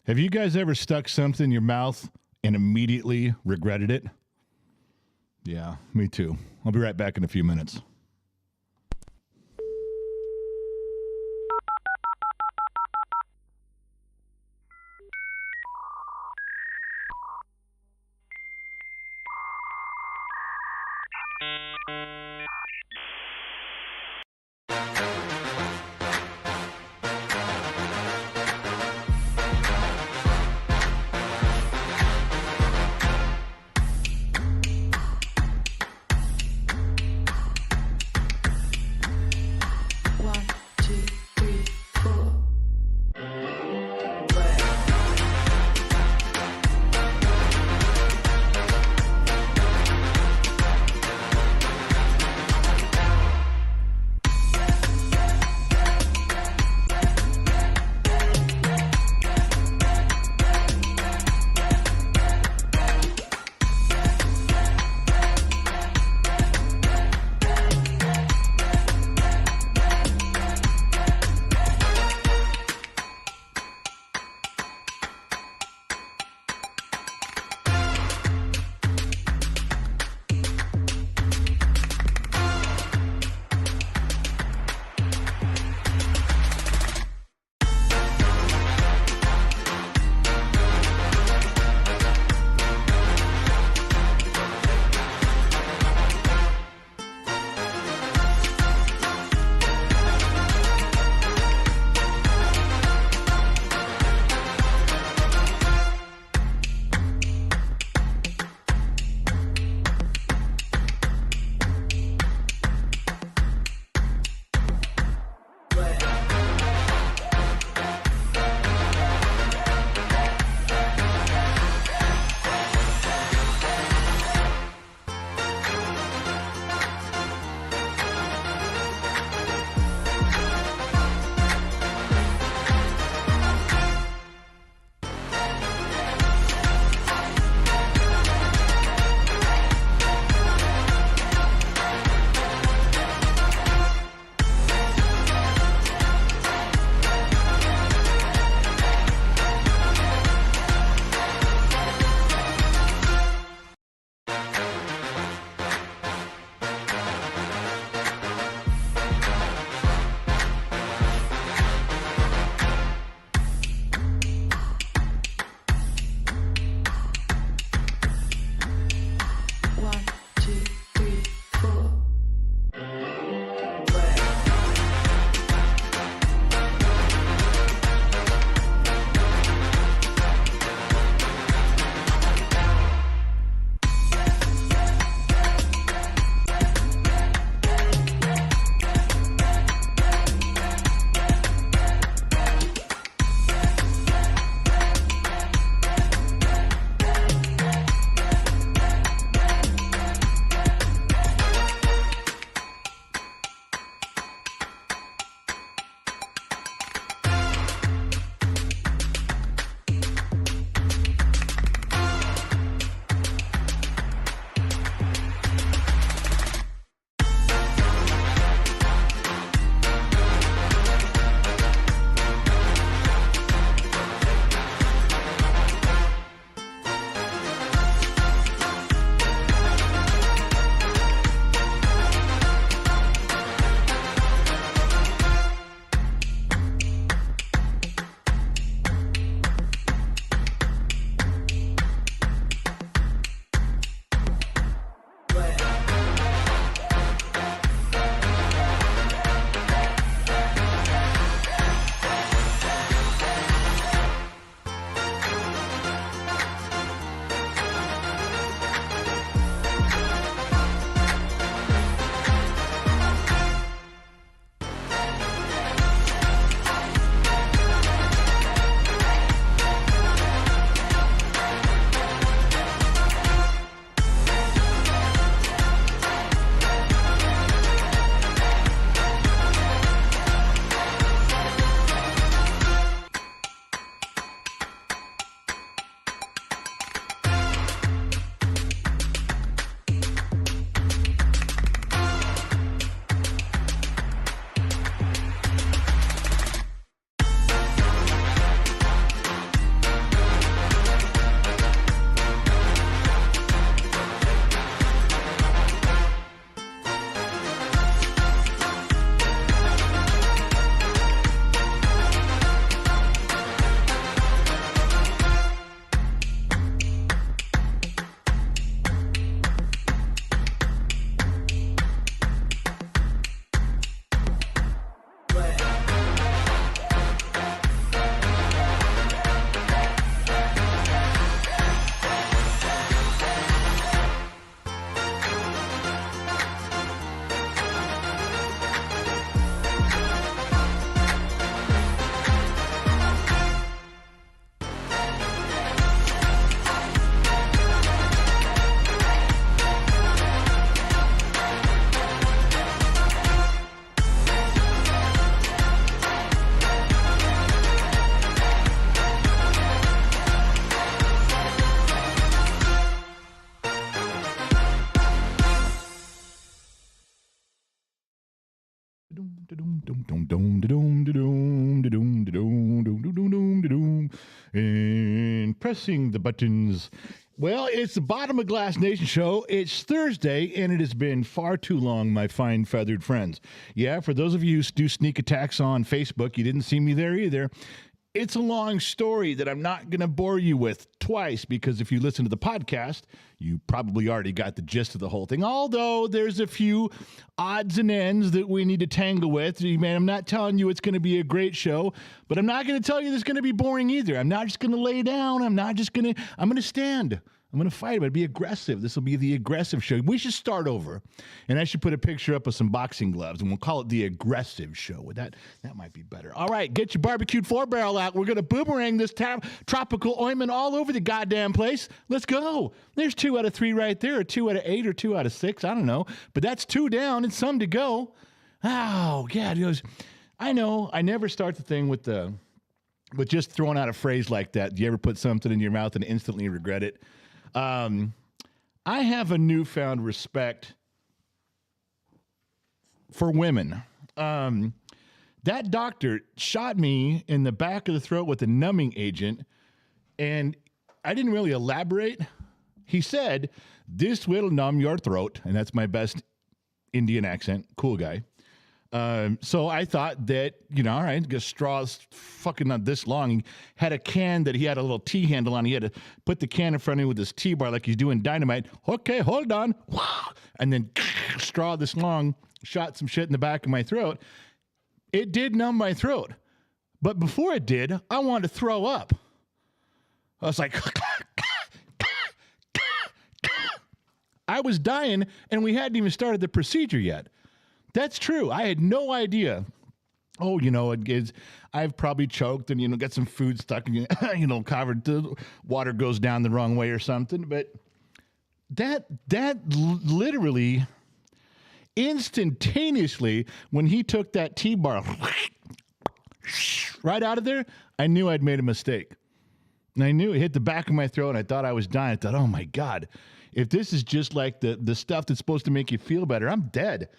Have you guys ever stuck something in your mouth and immediately regretted it? Yeah, me too. I'll be right back in a few minutes. And pressing the buttons. Well, it's the Bottom of Glass Nation show. It's Thursday, and it has been far too long, my fine feathered friends. Yeah, for those of you who do sneak attacks on Facebook, you didn't see me there either. It's a long story that I'm not going to bore you with twice, because if you listen to the podcast, you probably already got the gist of the whole thing. Although there's a few odds and ends that we need to tangle with. Man, I'm not telling you it's going to be a great show, but I'm not going to tell you it's going to be boring either. I'm not just going to lay down. I'm going to stand. I'm going to fight. I'm going to be aggressive. This will be the aggressive show. We should start over, and I should put a picture up of some boxing gloves, and we'll call it the aggressive show. That might be better. All right, get your barbecued 4-barrel out. We're going to boomerang this tropical ointment all over the goddamn place. Let's go. There's 2 out of 3 right there, or 2 out of 8, or 2 out of 6. I don't know, but that's 2 down and some to go. Oh, yeah. I know. I never start the thing with just throwing out a phrase like that. Do you ever put something in your mouth and instantly regret it? I have a newfound respect for women. That doctor shot me in the back of the throat with a numbing agent, and I didn't really elaborate. He said, "This will numb your throat," and that's my best Indian accent. Cool guy. So I thought that, all right, the straw's fucking not this long. He had a can that he had a little T handle on. He had to put the can in front of me with his T-bar like he's doing dynamite. Okay, hold on. And then straw this long, shot some shit in the back of my throat. It did numb my throat. But before it did, I wanted to throw up. I was like, I was dying, and we hadn't even started the procedure yet. That's true. I had no idea. Oh, I've probably choked and, got some food stuck and, covered. The water goes down the wrong way or something. But that literally, instantaneously, when he took that T-bar right out of there, I knew I'd made a mistake. And I knew it hit the back of my throat, and I thought I was dying. I thought, oh, my God, if this is just like the stuff that's supposed to make you feel better, I'm dead.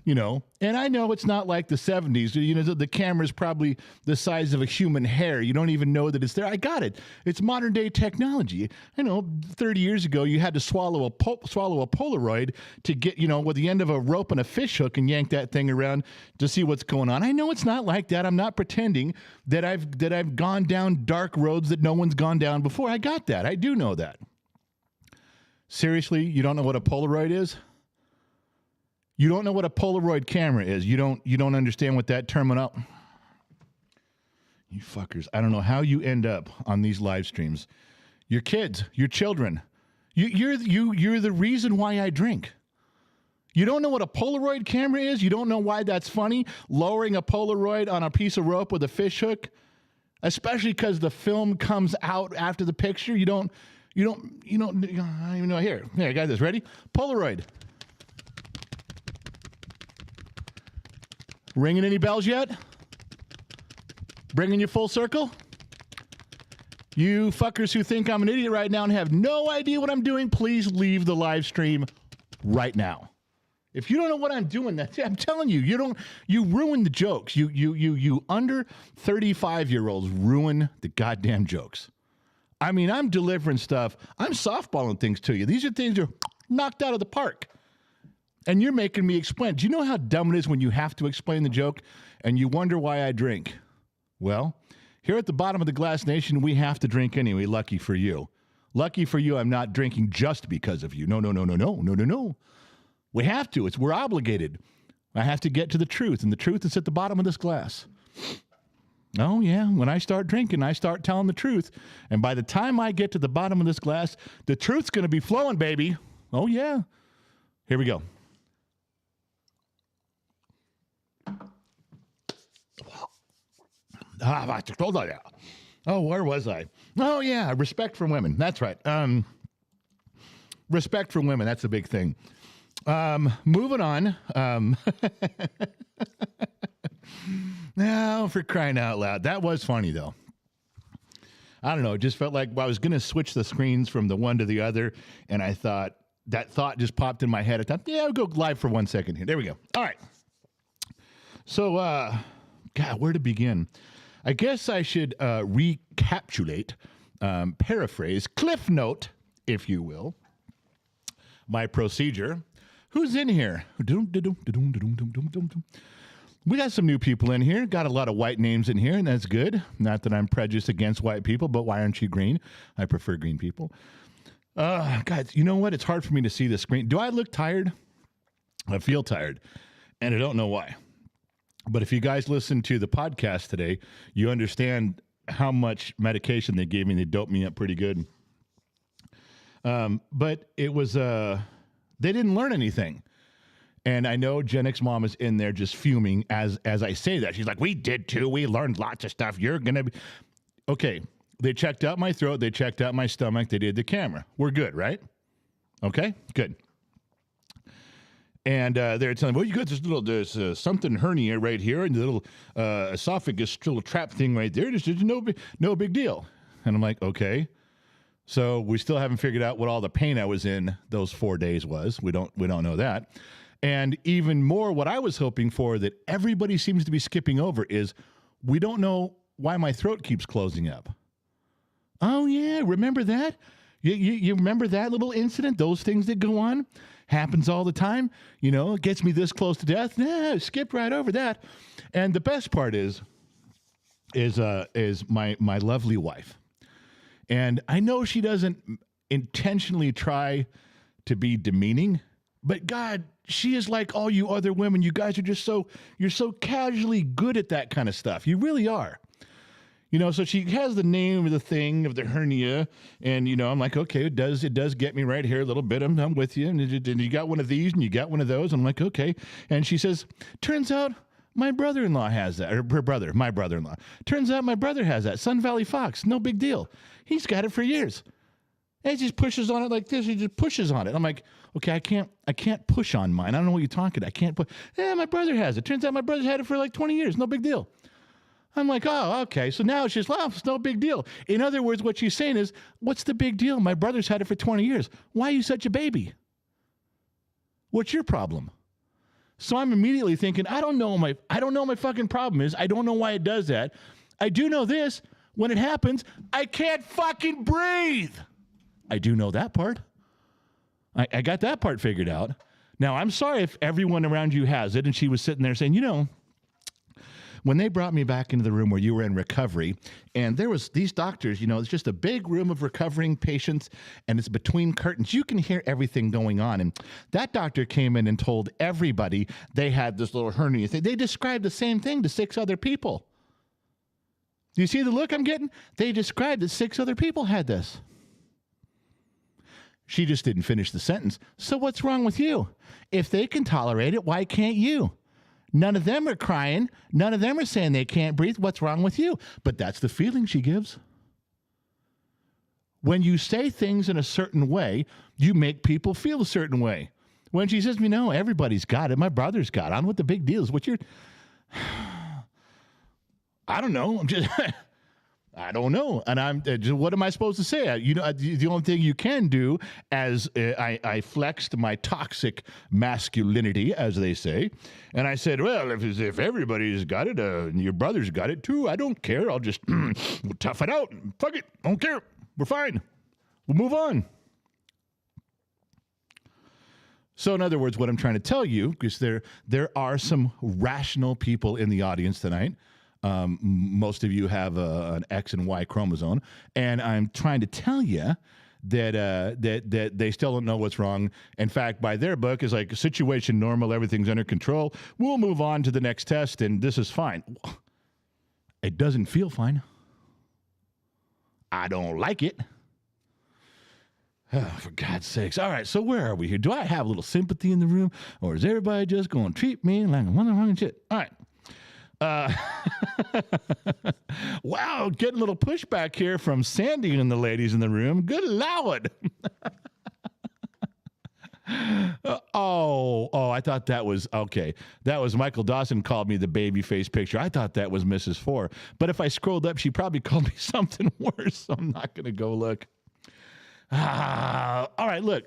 And I know it's not like the 70s. The camera's probably the size of a human hair. You don't even know that it's there. I got it. It's modern day technology. 30 years ago, you had to swallow a Polaroid to get, with the end of a rope and a fish hook and yank that thing around to see what's going on. I know it's not like that. I'm not pretending that I've gone down dark roads that no one's gone down before. I got that. I do know that. Seriously, you don't know what a Polaroid is? You don't know what a Polaroid camera is. You don't understand what that terminal. You fuckers. I don't know how you end up on these live streams. Your kids, your children. You're the reason why I drink. You don't know what a Polaroid camera is? You don't know why that's funny? Lowering a Polaroid on a piece of rope with a fish hook? Especially because the film comes out after the picture. You don't I don't even know. Here, I got this. Ready? Polaroid. Ringing any bells yet? Bringing you full circle? You fuckers who think I'm an idiot right now and have no idea what I'm doing, please leave the live stream right now. If you don't know what I'm doing, I'm telling you, you ruin the jokes. You under 35-year-olds ruin the goddamn jokes. I mean, I'm delivering stuff. I'm softballing things to you. These are things that are knocked out of the park. And you're making me explain. Do you know how dumb it is when you have to explain the joke and you wonder why I drink? Well, here at the Bottom of the Glass Nation, we have to drink anyway. Lucky for you. Lucky for you, I'm not drinking just because of you. No. We have to. We're obligated. I have to get to the truth, and the truth is at the bottom of this glass. Oh, yeah. When I start drinking, I start telling the truth. And by the time I get to the bottom of this glass, the truth's going to be flowing, baby. Oh, yeah. Here we go. Oh, where was I? Oh, yeah, respect for women. That's right. Respect for women. That's a big thing. Moving on. Now, for crying out loud. That was funny, though. I don't know. It just felt like I was going to switch the screens from the one to the other, and I thought, that thought just popped in my head. I thought, yeah, I'll go live for 1 second here. There we go. All right. So, God, where to begin? I guess I should recapitulate, paraphrase, cliff note, if you will, my procedure. Who's in here? We got some new people in here. Got a lot of white names in here, and that's good. Not that I'm prejudiced against white people, but why aren't you green? I prefer green people. Guys, you know what? It's hard for me to see the screen. Do I look tired? I feel tired, and I don't know why. But if you guys listen to the podcast today, you understand how much medication they gave me. They doped me up pretty good. But it was, they didn't learn anything. And I know Gen X Mom is in there just fuming as I say that. She's like, we did too. We learned lots of stuff. You're going to be. Okay. They checked out my throat. They checked out my stomach. They did the camera. We're good, right? Okay, good. And they're telling me, well, you got this little, there's something hernia right here, and the little esophagus little trap thing right there. There's no big deal. And I'm like, okay. So we still haven't figured out what all the pain I was in those 4 days was. We don't know that. And even more, what I was hoping for that everybody seems to be skipping over is we don't know why my throat keeps closing up. Oh yeah, remember that? You remember that little incident? Those things that go on? Happens all the time. You know, it gets me this close to death. Nah, skip right over that. And the best part is my lovely wife. And I know she doesn't intentionally try to be demeaning, but God, she is like all you other women. You guys are just you're so casually good at that kind of stuff. You really are. You know, so she has the name of the thing of the hernia, and you know, I'm like, okay, it does get me right here a little bit. I'm with you, and you got one of these, and you got one of those. I'm like, okay, and she says, turns out my brother-in-law has that, or my brother-in-law. Turns out my brother has that. Sun Valley Fox, no big deal. He's got it for years. And he just pushes on it like this. He just pushes on it. I'm like, okay, I can't push on mine. I don't know what you're talking. I can't put. Yeah, my brother has it. Turns out my brother's had it for like 20 years. No big deal. I'm like, oh, okay. So now it's just, well, it's no big deal. In other words, what she's saying is, what's the big deal? My brother's had it for 20 years. Why are you such a baby? What's your problem? So I'm immediately thinking, I don't know my fucking problem is. I don't know why it does that. I do know this. When it happens, I can't fucking breathe. I do know that part. I got that part figured out. Now, I'm sorry if everyone around you has it. And she was sitting there saying, you know, when they brought me back into the room where you were in recovery, and there was these doctors, you know, it's just a big room of recovering patients, and it's between curtains. You can hear everything going on. And that doctor came in and told everybody they had this little hernia thing. They described the same thing to 6 other people. Do you see the look I'm getting? They described that 6 other people had this. She just didn't finish the sentence. So what's wrong with you? If they can tolerate it, why can't you? None of them are crying. None of them are saying they can't breathe. What's wrong with you? But that's the feeling she gives. When you say things in a certain way, you make people feel a certain way. When she says, you know, everybody's got it. My brother's got it. I don't know what the big deal is. I don't know. I'm just... I don't know. And I'm what am I supposed to say? You know, the only thing you can do as I flexed my toxic masculinity, as they say. And I said, well, if everybody's got it, and your brother's got it too, I don't care. I'll just we'll tough it out. Fuck it. Don't care. We're fine. We'll move on. So in other words, what I'm trying to tell you, because there are some rational people in the audience tonight. Most of you have an X and Y chromosome, and I'm trying to tell you that they still don't know what's wrong. In fact, by their book, is like situation normal, everything's under control. We'll move on to the next test, and this is fine. It doesn't feel fine. I don't like it. Oh, for God's sakes. All right, so where are we here? Do I have a little sympathy in the room, or is everybody just going to treat me like I'm motherfucking shit? All right. Wow, getting a little pushback here from Sandy and the ladies in the room. Good Lord. I thought that was, okay. That was Michael Dawson called me the baby face picture. I thought that was Mrs. Four. But if I scrolled up, she probably called me something worse, so I'm not going to go look. All right, look.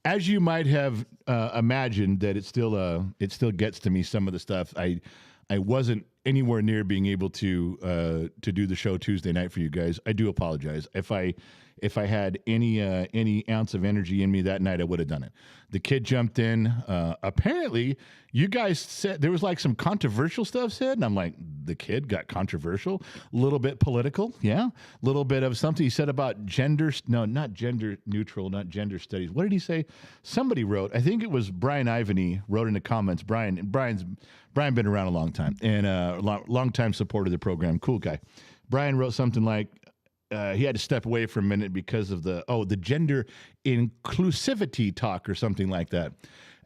as you might have imagined, that it still gets to me, some of the stuff. I wasn't anywhere near being able to do the show Tuesday night for you guys. I do apologize. If I had any ounce of energy in me that night, I would have done it. The kid jumped in. Apparently, you guys said there was like some controversial stuff said, and I'm like, the kid got controversial, a little bit political, yeah, a little bit of something he said about not gender neutral, not gender studies. What did he say? Somebody wrote, I think it was Brian Ivany wrote in the comments. Brian been around a long time and long time supporter of the program, cool guy. Brian wrote something like, he had to step away for a minute because of the gender inclusivity talk or something like that.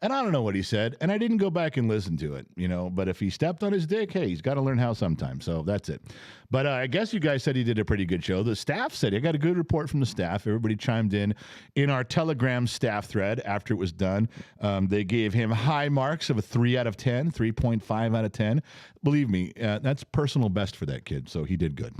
And I don't know what he said, and I didn't go back and listen to it, but if he stepped on his dick, hey, he's got to learn how sometime. So that's it. But I guess you guys said he did a pretty good show. The staff said, I got a good report from the staff. Everybody chimed in our Telegram staff thread after it was done. They gave him high marks of a 3 out of 10, 3.5 out of 10. Believe me, that's personal best for that kid. So he did good.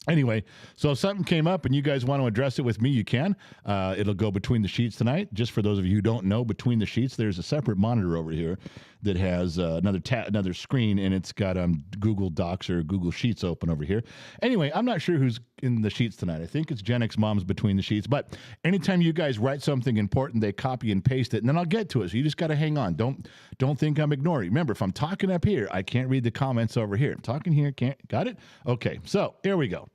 Anyway, so if something came up and you guys want to address it with me, you can. It'll go between the sheets tonight. Just for those of you who don't know, between the sheets, there's a separate monitor over here that has another screen, and it's got Google Docs or Google Sheets open over here. Anyway, I'm not sure who's in the sheets tonight. I think it's Gen X Mom's between the sheets. But anytime you guys write something important, they copy and paste it, and then I'll get to it. So you just got to hang on. Don't think I'm ignoring. Remember, if I'm talking up here, I can't read the comments over here. I'm talking here, can't. Got it? Okay, so here we go.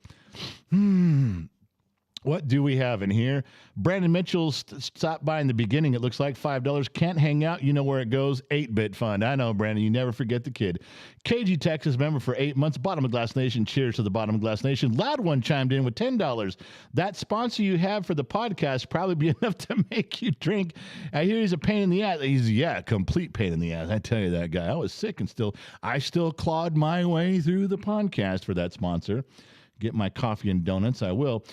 What do we have in here? Brandon Mitchell stopped by in the beginning. It looks like $5. Can't hang out. You know where it goes. 8-bit fund. I know, Brandon. You never forget the kid. KG Texas member for 8 months. Bottom of Glass Nation. Cheers to the Bottom of Glass Nation. Loud One chimed in with $10. That sponsor you have for the podcast probably be enough to make you drink. I hear he's a pain in the ass. He's complete pain in the ass. I tell you, that guy. I was sick and I still clawed my way through the podcast for that sponsor. Get my coffee and donuts. I will.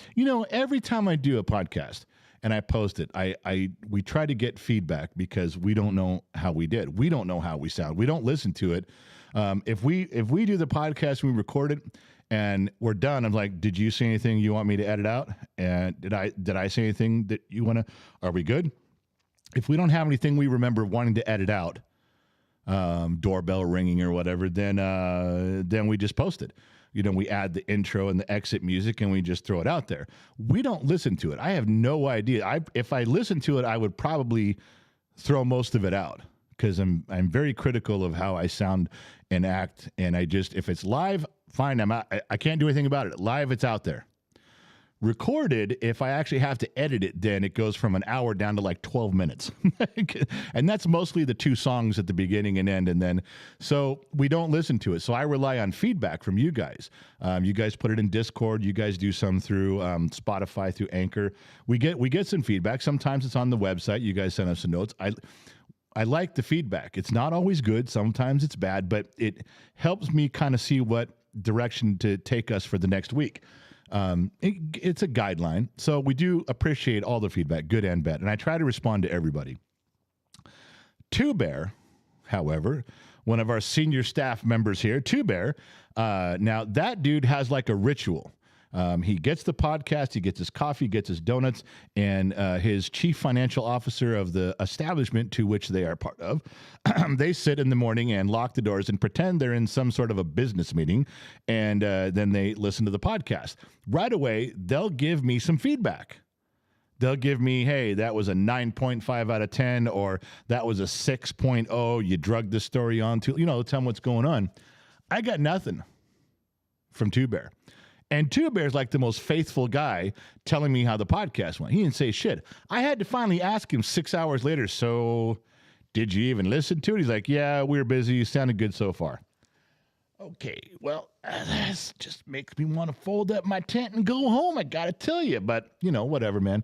Every time I do a podcast and I post it, we try to get feedback because we don't know how we did. We don't know how we sound. We don't listen to it. If we do the podcast, we record it and we're done. I'm like, did you say anything you want me to edit out? And did I say anything that you want to? Are we good? If we don't have anything we remember wanting to edit out, doorbell ringing or whatever, then we just post it. We add the intro and the exit music and we just throw it out there. We don't listen to it. I have no idea. If I listened to it, I would probably throw most of it out because I'm very critical of how I sound and act. And if it's live, fine. I can't do anything about it. Live, it's out there. Recorded, if I actually have to edit it, then it goes from an hour down to like 12 minutes. And that's mostly the 2 songs at the beginning and end. And then, so we don't listen to it. So I rely on feedback from you guys. You guys put it in Discord. You guys do some through Spotify, through Anchor. We get some feedback. Sometimes it's on the website. You guys send us some notes. I like the feedback. It's not always good. Sometimes it's bad, but it helps me kind of see what direction to take us for the next week. It's a guideline. So we do appreciate all the feedback, good and bad. And I try to respond to everybody. Two Bear, however, one of our senior staff members here, Two Bear, now that dude has like a ritual. He gets the podcast, he gets his coffee, gets his donuts, and his chief financial officer of the establishment to which they are part of, they sit in the morning and lock the doors and pretend they're in some sort of a business meeting, and then they listen to the podcast. Right away, they'll give me some feedback. They'll give me, hey, that was a 9.5 out of 10, or that was a 6.0. You drugged the story on to, tell them what's going on. I got nothing from Two Bear. And Two Bear's like the most faithful guy telling me how the podcast went. He didn't say shit. I had to finally ask him 6 hours later, so did you even listen to it? He's like, yeah, we were busy. You sounded good so far. Okay, well, that just makes me want to fold up my tent and go home, I got to tell you. But, whatever, man.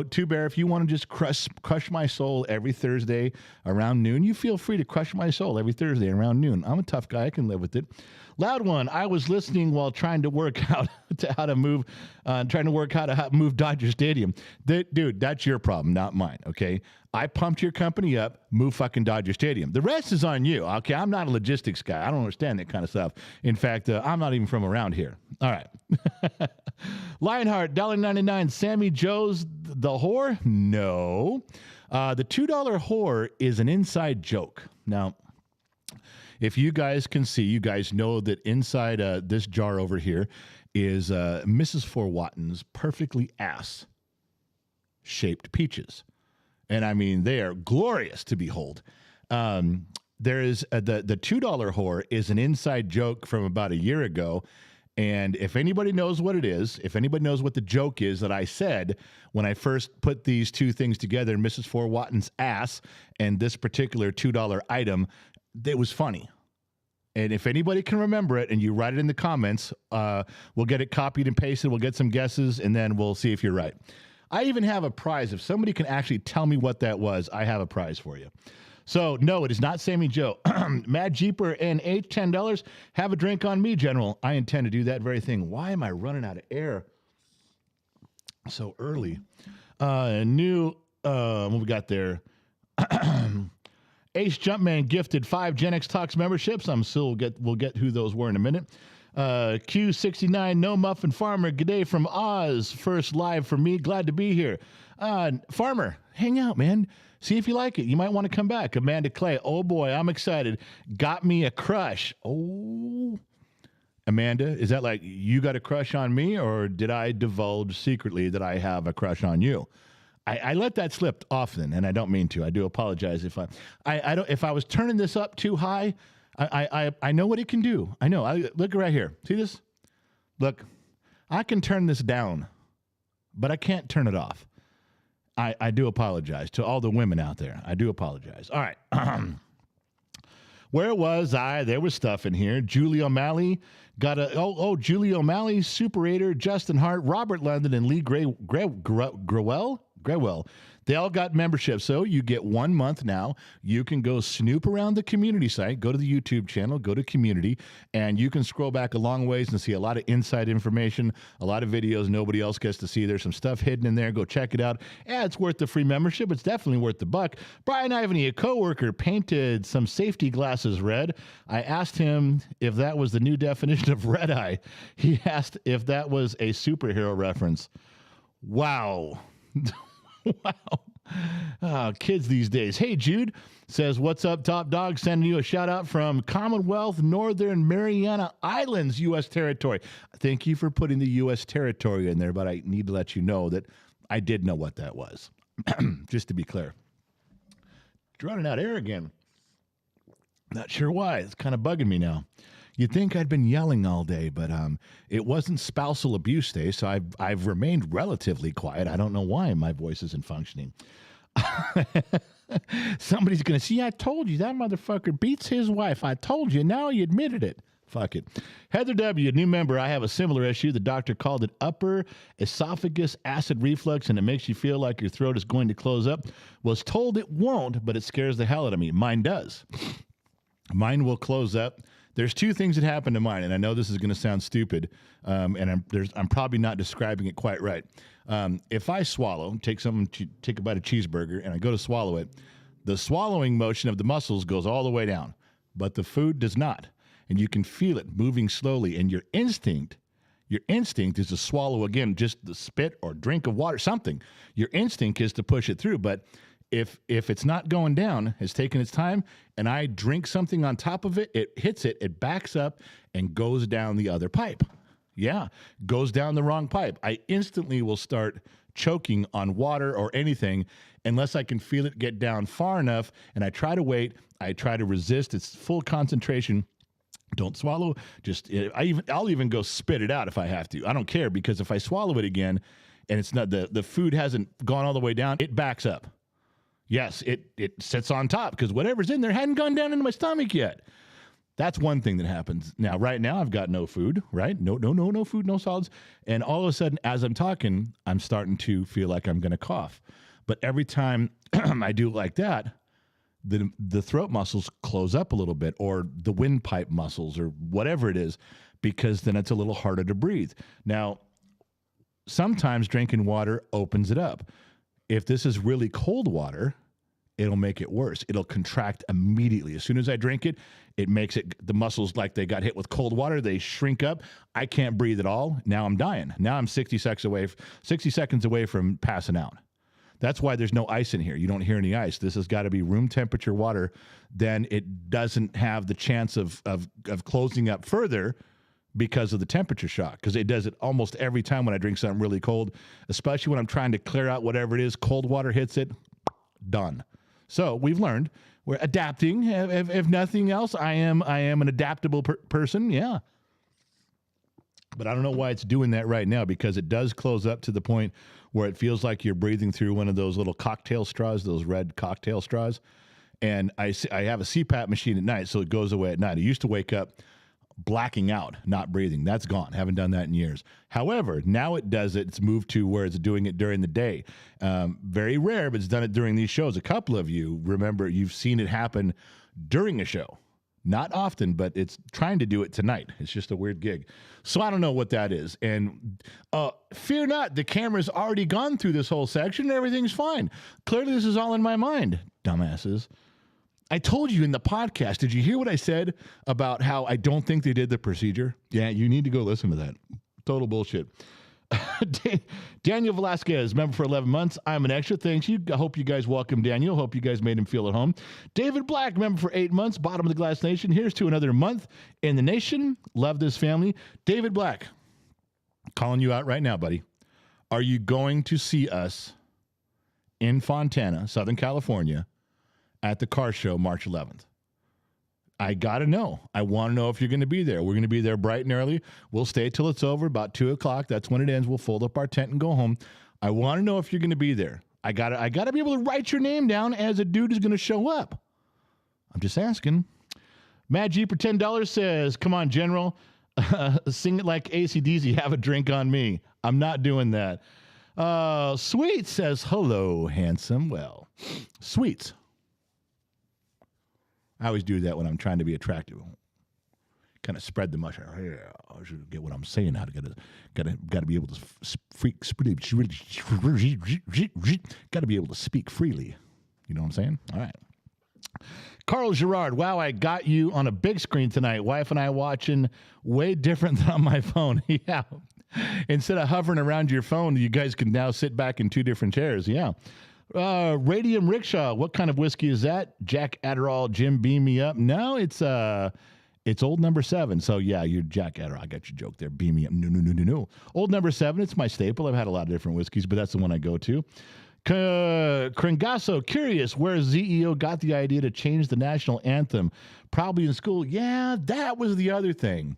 Two Bear, if you want to just crush my soul every Thursday around noon, you feel free to crush my soul every Thursday around noon. I'm a tough guy. I can live with it. Loud One, I was listening while trying to work out how to move Dodger Stadium. Dude, that's your problem, not mine, okay? I pumped your company up, move fucking Dodger Stadium. The rest is on you, okay? I'm not a logistics guy. I don't understand that kind of stuff. In fact, I'm not even from around here. All right. Lionheart, $1.99. Sammy Joe's the whore? No. The $2 whore is an inside joke. Now, if you guys can see, you guys know that inside this jar over here is Mrs. Four Watton's perfectly ass-shaped peaches. And I mean, they are glorious to behold. There is the $2 whore is an inside joke from about a year ago. And if anybody knows what it is, if anybody knows what the joke is that I said when I first put these two things together, Mrs. Four Watton's ass and this particular $2 item, it was funny. And if anybody can remember it and you write it in the comments, we'll get it copied and pasted. We'll get some guesses, and then we'll see if you're right. I even have a prize. If somebody can actually tell me what that was, I have a prize for you. So, no, it is not Sammy Joe. Mad Jeeper and H, $10. Have a drink on me, General. I intend to do that very thing. Why am I running out of air so early? What we got there? Ace Jumpman gifted 5 Gen X Talks memberships. We'll get who those were in a minute. Q69, No Muffin Farmer, g'day from Oz. First live for me. Glad to be here. Farmer, hang out, man. See if you like it. You might want to come back. Amanda Clay, oh boy, I'm excited. Got me a crush. Oh, Amanda, is that like you got a crush on me, or did I divulge secretly that I have a crush on you? I let that slip often, and I don't mean to. I do apologize if if I was turning this up too high. I know what it can do. I know. Look right here. See this? Look, I can turn this down, but I can't turn it off. I do apologize to all the women out there. I do apologize. All right. Where was I? There was stuff in here. Julie O'Malley got Julie O'Malley, Super 8er, Justin Hart, Robert London, and Lee Grewell. They all got memberships, so you get 1 month now. You can go snoop around the community site, go to the YouTube channel, go to community, and you can scroll back a long ways and see a lot of inside information, a lot of videos nobody else gets to see. There's some stuff hidden in there. Go check it out. Yeah, it's worth the free membership. It's definitely worth the buck. Brian Ivany, a coworker, painted some safety glasses red. I asked him if that was the new definition of red eye. He asked if that was a superhero reference. Wow. Wow. Kids these days. Hey, Jude says, what's up, Top Dog? Sending you a shout out from Commonwealth Northern Mariana Islands, U.S. territory. Thank you for putting the U.S. territory in there, but I need to let you know that I did know what that was. Just to be clear. Running out of air again. Not sure why. It's kind of bugging me now. You'd think I'd been yelling all day, but it wasn't spousal abuse day, so I've remained relatively quiet. I don't know why my voice isn't functioning. Somebody's going to see, I told you, that motherfucker beats his wife. I told you, now he admitted it. Fuck it. Heather W., new member, I have a similar issue. The doctor called it upper esophagus acid reflux, and it makes you feel like your throat is going to close up. Was told it won't, but it scares the hell out of me. Mine does. Mine will close up. There's two things that happen to mine, and I know this is going to sound stupid, and I'm probably not describing it quite right. If I swallow, take a bite of cheeseburger, and I go to swallow it, the swallowing motion of the muscles goes all the way down, but the food does not, and you can feel it moving slowly. And your instinct is to swallow again, just the spit or drink of water, something. Your instinct is to push it through, but if it's not going down, it's taking its time, and I drink something on top of it, it hits it, it backs up and goes down the other pipe. Yeah, goes down the wrong pipe. I instantly will start choking on water or anything unless I can feel it get down far enough, and I try to wait. I try to resist. It's full concentration. Don't swallow. I'll even go spit it out if I have to. I don't care, because if I swallow it again and it's not the food hasn't gone all the way down, it backs up. Yes, it sits on top because whatever's in there hadn't gone down into my stomach yet. That's one thing that happens. Now, right now, I've got no food, right? No food, no solids. And all of a sudden, as I'm talking, I'm starting to feel like I'm going to cough. But every time I do like that, the throat muscles close up a little bit, or the windpipe muscles, or whatever it is, because then it's a little harder to breathe. Now, sometimes drinking water opens it up. If this is really cold water it'll make it worse. It'll contract immediately. As soon as I drink it, it makes the muscles like they got hit with cold water. They shrink up. I can't breathe at all. Now I'm dying. Now I'm 60 seconds away from passing out. That's why there's no ice in here. You don't hear any ice. This has got to be room temperature water. Then it doesn't have the chance of closing up further because of the temperature shock, because it does it almost every time when I drink something really cold, especially when I'm trying to clear out whatever it is. Cold water hits it, done. So we've learned. We're adapting. If nothing else, I am an adaptable person, yeah. But I don't know why it's doing that right now, because it does close up to the point where it feels like you're breathing through one of those little cocktail straws, those red cocktail straws. And I have a CPAP machine at night, so it goes away at night. I used to wake up blacking out, not breathing. That's gone. Haven't done that in years. However, now it does it. It's moved to where it's doing it during the day. Very rare, but it's done it during these shows. A couple of you, remember, you've seen it happen during a show. Not often, but it's trying to do it tonight. It's just a weird gig. So I don't know what that is. And fear not, the camera's already gone through this whole section and everything's fine. Clearly this is all in my mind, dumbasses. I told you in the podcast, did you hear what I said about how I don't think they did the procedure? Yeah, you need to go listen to that. Total bullshit. Daniel Velasquez, member for 11 months. I'm an extra. Thanks. I hope you guys welcome Daniel. Hope you guys made him feel at home. David Black, member for 8 months. Bottom of the Glass Nation. Here's to another month in the nation. Love this family. David Black, calling you out right now, buddy. Are you going to see us in Fontana, Southern California, at the car show March 11th? I got to know. I want to know if you're going to be there. We're going to be there bright and early. We'll stay till it's over, about 2 o'clock. That's when it ends. We'll fold up our tent and go home. I want to know if you're going to be there. I got to be able to write your name down as a dude who's going to show up. I'm just asking. Mad G for $10 says, come on, General. Sing it like AC/DC. Have a drink on me. I'm not doing that. Sweet says, hello, handsome. Well, Sweets. I always do that when I'm trying to be attractive. Kind of spread the mush. Yeah, I should get what I'm saying. How to got to be able to got to be able to speak freely. You know what I'm saying? All right. Carl Gerard, wow, I got you on a big screen tonight. Wife and I watching way different than on my phone. Yeah. Instead of hovering around your phone, you guys can now sit back in 2 different chairs. Yeah. Radium Rickshaw, what kind of whiskey is that? Jack Adderall, Jim Beam Me Up. No, it's Old Number 7. So yeah, you're Jack Adderall. I got your joke there. Beam Me Up. No. Old Number 7, it's my staple. I've had a lot of different whiskeys, but that's the one I go to. Kringasso, curious where ZEO got the idea to change the national anthem. Probably in school. Yeah, that was the other thing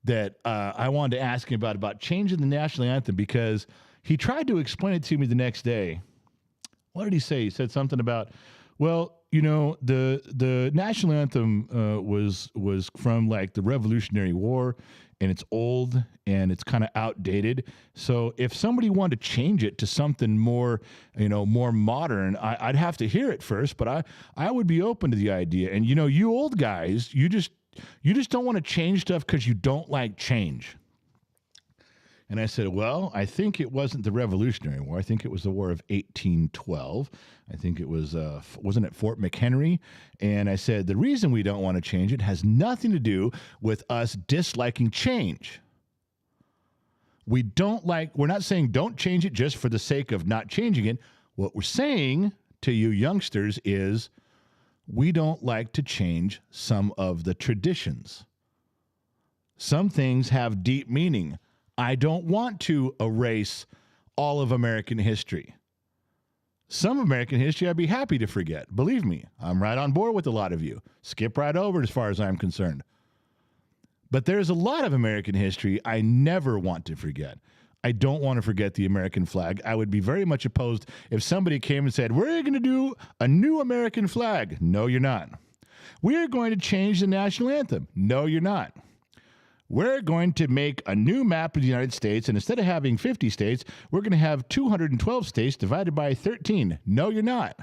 that I wanted to ask him about changing the national anthem, because he tried to explain it to me the next day. What did he say? He said something about, well, you know, the national anthem was from like the Revolutionary War, and it's old and it's kind of outdated. So if somebody wanted to change it to something more, more modern, I'd have to hear it first. But I would be open to the idea. And you old guys, you just don't want to change stuff because you don't like change. And I said, well, I think it wasn't the Revolutionary War. I think it was the War of 1812. I think it was, wasn't it Fort McHenry? And I said, the reason we don't want to change it has nothing to do with us disliking change. We're not saying don't change it just for the sake of not changing it. What we're saying to you youngsters is we don't like to change some of the traditions. Some things have deep meaning. I don't want to erase all of American history. Some American history I'd be happy to forget. Believe me, I'm right on board with a lot of you. Skip right over it as far as I'm concerned. But there's a lot of American history I never want to forget. I don't want to forget the American flag. I would be very much opposed if somebody came and said, we're going to do a new American flag. No, you're not. We're going to change the national anthem. No, you're not. We're going to make a new map of the United States, and instead of having 50 states, we're going to have 212 states divided by 13. No, you're not.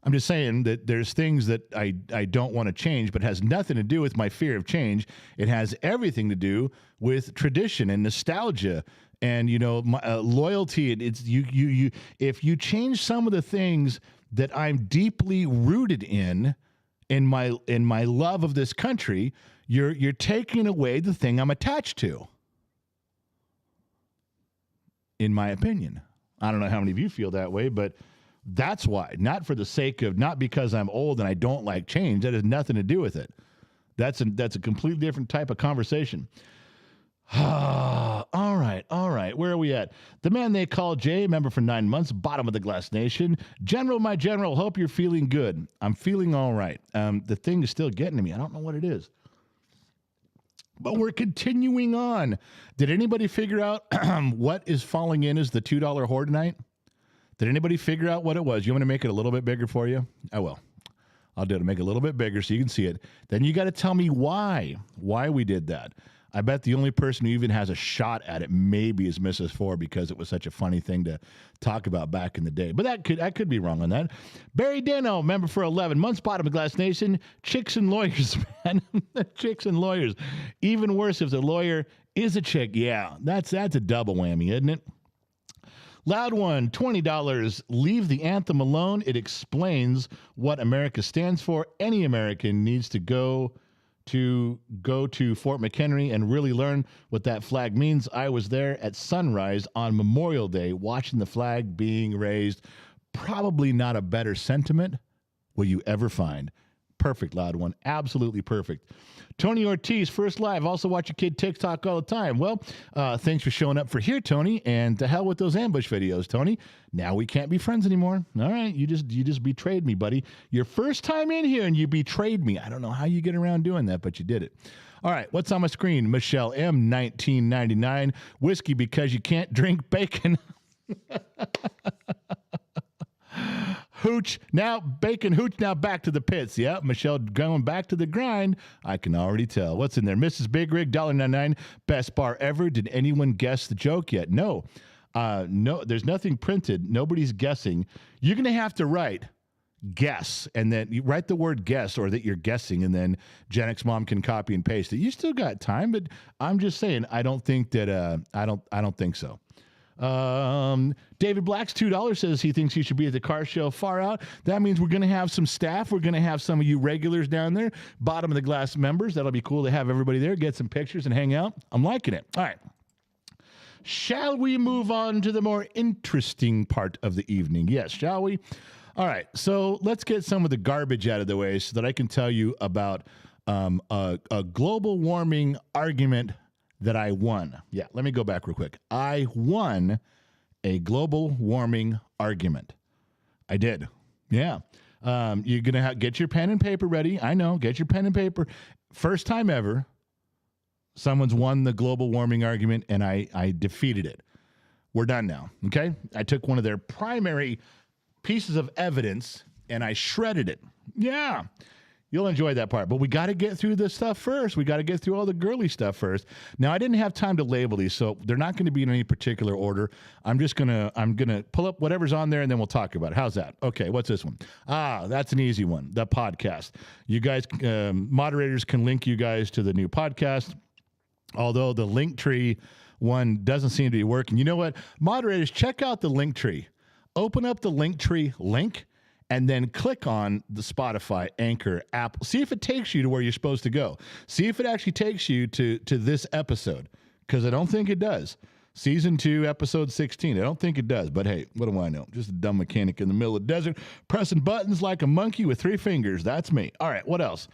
I'm just saying that there's things that I don't want to change, but has nothing to do with my fear of change. It has everything to do with tradition and nostalgia And my loyalty. It's you. If you change some of the things that I'm deeply rooted in my love of this country, you're taking away the thing I'm attached to. In my opinion, I don't know how many of you feel that way, but that's why. Not for the sake of, not because I'm old and I don't like change. That has nothing to do with it. That's a completely different type of conversation. All right. Where are we at? The man they call Jay, member for 9 months, bottom of the glass nation. General, my general, hope you're feeling good. I'm feeling all right. The thing is still getting to me. I don't know what it is. But we're continuing on. Did anybody figure out what is falling in as the $2 hoard tonight? Did anybody figure out what it was? You want me to make it a little bit bigger for you? I will. I'll do it. Make it a little bit bigger so you can see it. Then you got to tell me why we did that. I bet the only person who even has a shot at it maybe is Mrs. Four, because it was such a funny thing to talk about back in the day. But I could be wrong on that. Barry Dano, member for 11 months, bottom of Glass Nation. Chicks and lawyers, man. Chicks and lawyers. Even worse if the lawyer is a chick. Yeah, that's a double whammy, isn't it? Loud one, $20. Leave the anthem alone. It explains what America stands for. Any American needs to go to Fort McHenry and really learn what that flag means. I was there at sunrise on Memorial Day watching the flag being raised. Probably not a better sentiment will you ever find. Perfect, loud one. Absolutely perfect. Tony Ortiz, first live. Also watch your kid TikTok all the time. Well, thanks for showing up for here, Tony. And to hell with those ambush videos, Tony. Now we can't be friends anymore. All right, you just betrayed me, buddy. Your first time in here and you betrayed me. I don't know how you get around doing that, but you did it. All right, what's on my screen? Michelle M, 1999. Whiskey because you can't drink bacon. Hooch, now bacon hooch, now back to the pits. Yeah, Michelle going back to the grind. I can already tell. What's in there? Mrs. Big Rig, $1.99. Best bar ever. Did anyone guess the joke yet? No. No, there's nothing printed. Nobody's guessing. You're going to have to write guess, and then you write the word guess or that you're guessing, and then Gen X Mom can copy and paste it. You still got time, but I'm just saying, I don't think that, I don't think so. David Black's $2 says he thinks he should be at the car show. Far out. That means we're going to have some staff. We're going to have some of you regulars down there, bottom of the glass members. That'll be cool to have everybody there, get some pictures and hang out. I'm liking it. All right. Shall we move on to the more interesting part of the evening? Yes, shall we? All right. So let's get some of the garbage out of the way so that I can tell you about a global warming argument that I won. Yeah, let me go back real quick. I won a global warming argument. I did. Yeah. You're going to get your pen and paper ready. I know. Get your pen and paper. First time ever, someone's won the global warming argument, and I defeated it. We're done now. Okay? I took one of their primary pieces of evidence, and I shredded it. Yeah. You'll enjoy that part, but we got to get through this stuff first. We got to get through all the girly stuff first. Now, I didn't have time to label these, so they're not going to be in any particular order. I'm gonna pull up whatever's on there, and then we'll talk about it. How's that? Okay, what's this one? That's an easy one. The podcast. You guys, moderators can link you guys to the new podcast. Although the Linktree one doesn't seem to be working. You know what? Moderators, check out the Linktree. Open up the Linktree link, and then click on the Spotify, Anchor, Apple. See if it takes you to where you're supposed to go. See if it actually takes you to this episode, because I don't think it does. Season 2, episode 16. I don't think it does, but hey, what do I know? Just a dumb mechanic in the middle of the desert, pressing buttons like a monkey with 3 fingers. That's me. All right, what else?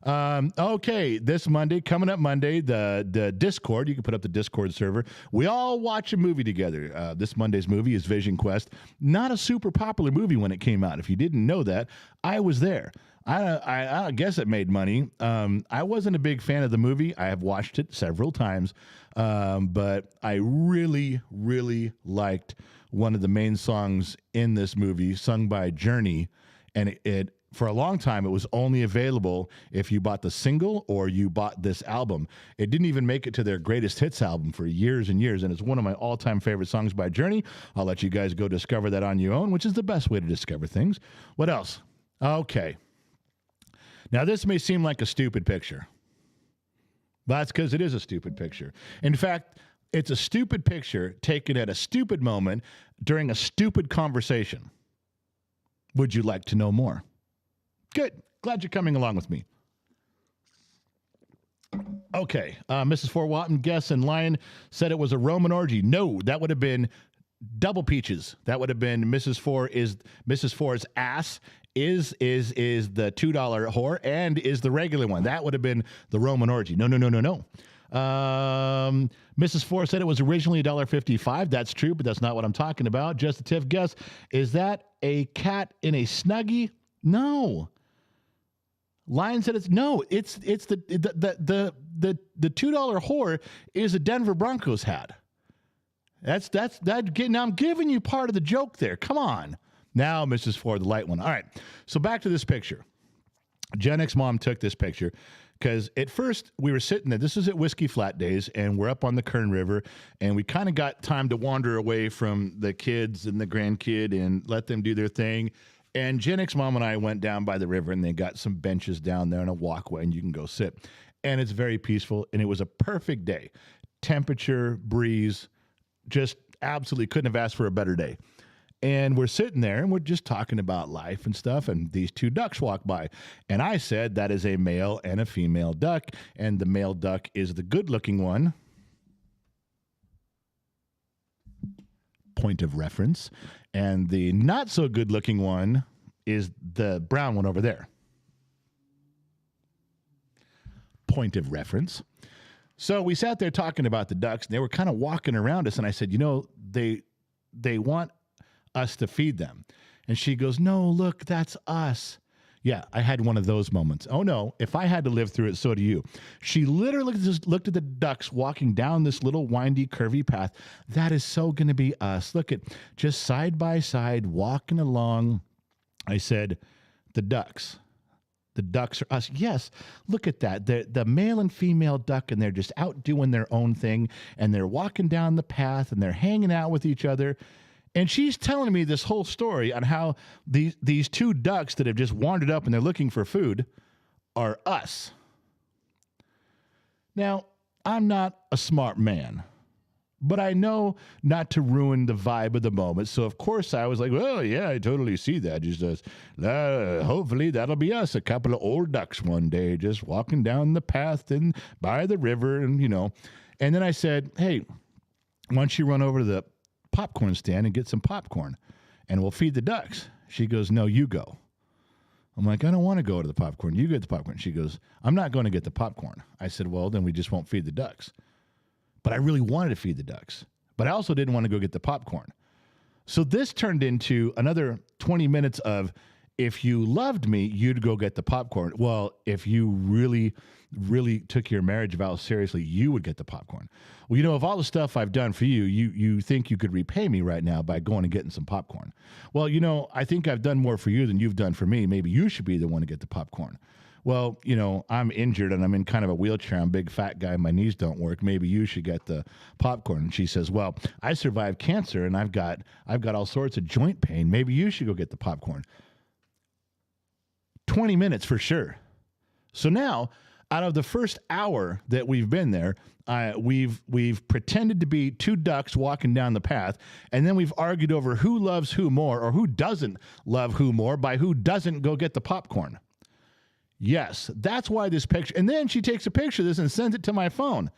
Okay, this Monday, coming up Monday, the Discord, you can put up the Discord server. We all watch a movie together. This Monday's movie is Vision Quest. Not a super popular movie when it came out. If you didn't know that, I was there. I guess it made money. I wasn't a big fan of the movie. I have watched it several times, but I really, really liked one of the main songs in this movie, sung by Journey, and it for a long time, it was only available if you bought the single or you bought this album. It didn't even make it to their greatest hits album for years and years, and it's one of my all-time favorite songs by Journey. I'll let you guys go discover that on your own, which is the best way to discover things. What else? Okay. Now, this may seem like a stupid picture, but that's because it is a stupid picture. In fact, It's a stupid picture taken at a stupid moment during a stupid conversation. Would you like to know more? Good. Glad you're coming along with me. Okay. Mrs. Fort Watton, guess, and Lion said it was a Roman orgy. No, that would have been double peaches. That would have been Mrs. Four's ass is the $2 whore and is the regular one. That would have been the Roman orgy. No. Mrs. Four said it was originally $1.55. That's true, but that's not what I'm talking about. Just a tiff guess. Is that a cat in a Snuggie? No. Lion said it's no. It's the $2 whore is a Denver Broncos hat. That's now I'm giving you part of the joke there. Come on. Now, Mrs. Ford, the light one. All right. So back to this picture. Gen X mom took this picture because at first we were sitting there. This is at Whiskey Flat Days, and we're up on the Kern River, and we kind of got time to wander away from the kids and the grandkid and let them do their thing. And Gen X mom and I went down by the river, and they got some benches down there and a walkway, and you can go sit. And it's very peaceful, and it was a perfect day. Temperature, breeze, just absolutely couldn't have asked for a better day. And we're sitting there and we're just talking about life and stuff. And these two ducks walk by. And I said that is a male and a female duck. And the male duck is the good looking one. Point of reference. And the not so good looking one is the brown one over there. Point of reference. So we sat there talking about the ducks, and they were kind of walking around us. And I said, you know, they want us to feed them. And she goes, no, look, that's us. Yeah, I had one of those moments. Oh, no, if I had to live through it, so do you. She literally just looked at the ducks walking down this little windy, curvy path. That is so going to be us. Look at just side by side walking along. I said, the ducks. The ducks are us. Yes, look at that. The male and female duck, and they're just out doing their own thing, and they're walking down the path, and they're hanging out with each other. And she's telling me this whole story on how these two ducks that have just wandered up and they're looking for food are us. Now, I'm not a smart man, but I know not to ruin the vibe of the moment. So, of course, I was like, well, yeah, I totally see that. Just hopefully that'll be us, a couple of old ducks one day just walking down the path and by the river and, you know. And then I said, hey, why don't you run over to the popcorn stand and get some popcorn and we'll feed the ducks. She goes, no, you go. I'm like, I don't want to go to the popcorn. You get the popcorn. She goes, I'm not going to get the popcorn. I said, well, then we just won't feed the ducks. But I really wanted to feed the ducks. But I also didn't want to go get the popcorn. So this turned into another 20 minutes of, if you loved me, you'd go get the popcorn. Well, if you really, really took your marriage vow seriously, you would get the popcorn. Well, you know, of all the stuff I've done for you, you think you could repay me right now by going and getting some popcorn. Well, you know, I think I've done more for you than you've done for me. Maybe you should be the one to get the popcorn. Well, you know, I'm injured and I'm in kind of a wheelchair. I'm a big fat guy. My knees don't work. Maybe you should get the popcorn. And she says, well, I survived cancer and I've got all sorts of joint pain. Maybe you should go get the popcorn. 20 minutes for sure. So now, out of the first hour that we've been there, we've pretended to be two ducks walking down the path, and then we've argued over who loves who more or who doesn't love who more by who doesn't go get the popcorn. Yes, that's why this picture. And then she takes a picture of this and sends it to my phone.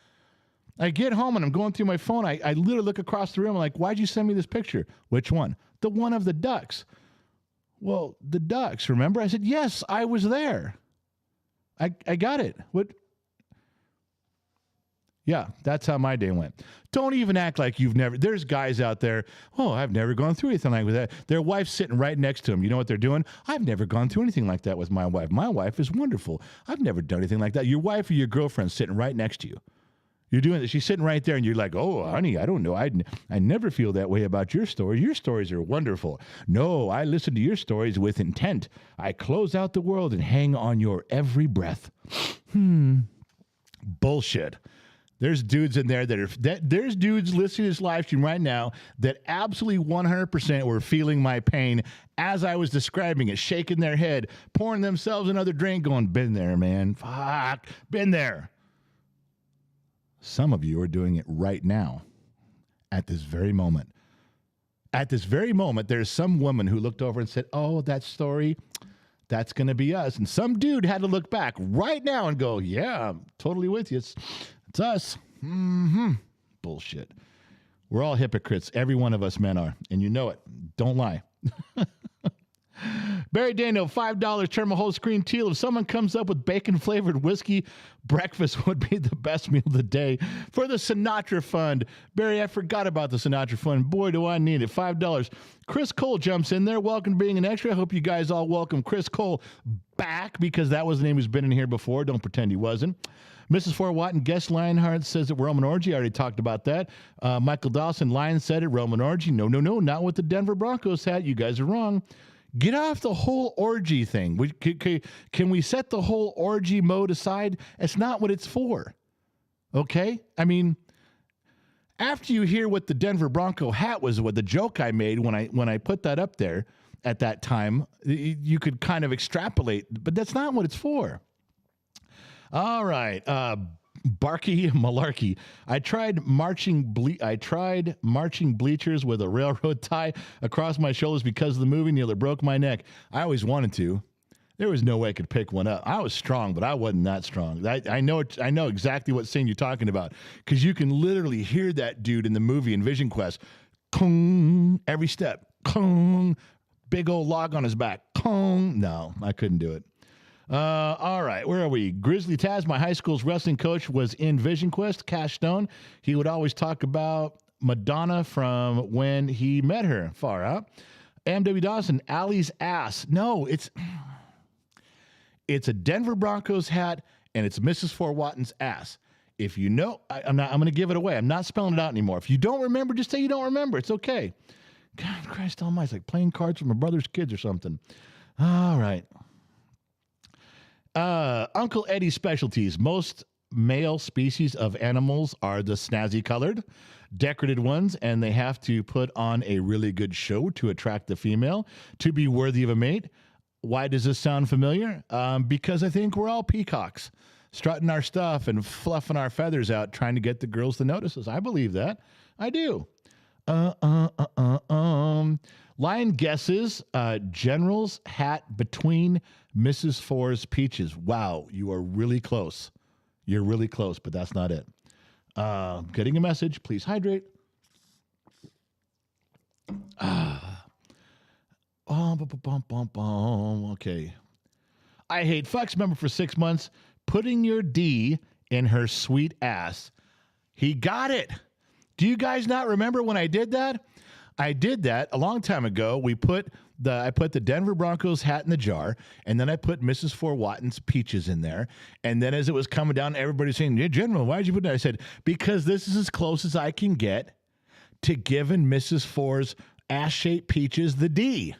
I get home and I'm going through my phone. I literally look across the room. I'm like, why'd you send me this picture? Which one? The one of the ducks. Well, the ducks, remember? I said, yes, I was there. I got it. What? Yeah, that's how my day went. Don't even act like you've never. There's guys out there, oh, I've never gone through anything like that. Their wife's sitting right next to them. You know what they're doing? I've never gone through anything like that with my wife. My wife is wonderful. I've never done anything like that. Your wife or your girlfriend's sitting right next to you. You're doing this. She's sitting right there, and you're like, oh, honey, I don't know. I never feel that way about your story. Your stories are wonderful. No, I listen to your stories with intent. I close out the world and hang on your every breath. Bullshit. There's dudes in there there's dudes listening to this live stream right now that absolutely 100% were feeling my pain as I was describing it, shaking their head, pouring themselves another drink, going, been there, man. Fuck, been there. Some of you are doing it right now, at this very moment. At this very moment, there's some woman who looked over and said, oh, that story, that's going to be us. And some dude had to look back right now and go, yeah, I'm totally with you. It's us. Bullshit. We're all hypocrites. Every one of us men are. And you know it. Don't lie. Barry Dano, $5 Termo whole screen teal. If someone comes up with bacon-flavored whiskey, breakfast would be the best meal of the day for the Sinatra Fund. Barry, I forgot about the Sinatra Fund. Boy, do I need it. $5. Chris Cole jumps in there. Welcome to being an extra. I hope you guys all welcome Chris Cole back because that was the name who's been in here before. Don't pretend he wasn't. Mrs. Fort Watton, Guest Lionheart says that Roman orgy. I already talked about that. Michael Dawson, Lion said it. Roman orgy. No, not with the Denver Broncos hat. You guys are wrong. Get off the whole orgy thing. Can we set the whole orgy mode aside? It's not what it's for. Okay? I mean, after you hear what the Denver Bronco hat was, what the joke I made when I put that up there at that time, you could kind of extrapolate, but that's not what it's for. All right. Barky Malarkey. I tried marching bleachers with a railroad tie across my shoulders because of the movie. Nearly broke my neck. I always wanted to. There was no way I could pick one up. I was strong, but I wasn't that strong. I know exactly what scene you're talking about because you can literally hear that dude in the movie in Vision Quest. Kong, every step. Kong, big old log on his back. Kong. No, I couldn't do it. All right, where are we? Grizzly Taz, my high school's wrestling coach, was in Vision Quest. Cash Stone, he would always talk about Madonna from when he met her. Far out. M.W. Dawson, Allie's ass. No, it's a Denver Broncos hat, and it's Mrs. Fort Watton's ass. If you know, I'm going to give it away. I'm not spelling it out anymore. If you don't remember, just say you don't remember. It's okay. God, Christ almighty, it's like playing cards with my brother's kids or something. All right. Uncle Eddie's specialties. Most male species of animals are the snazzy colored, decorated ones, and they have to put on a really good show to attract the female to be worthy of a mate. Why does this sound familiar? Because I think we're all peacocks, strutting our stuff and fluffing our feathers out, trying to get the girls to notice us. I believe that. I do. Lion guesses General's hat between Mrs. Four's peaches. Wow, you are really close. You're really close, but that's not it. Getting a message. Please hydrate. Okay. I hate fucks member for 6 months. Putting your D in her sweet ass. He got it. Do you guys not remember when I did that? I did that a long time ago. I put the Denver Broncos hat in the jar, and then I put Mrs. Fort Watton's peaches in there. And then as it was coming down, everybody's saying, yeah, General, why'd you put that? I said, because this is as close as I can get to giving Mrs. Fort's ass-shaped peaches the D.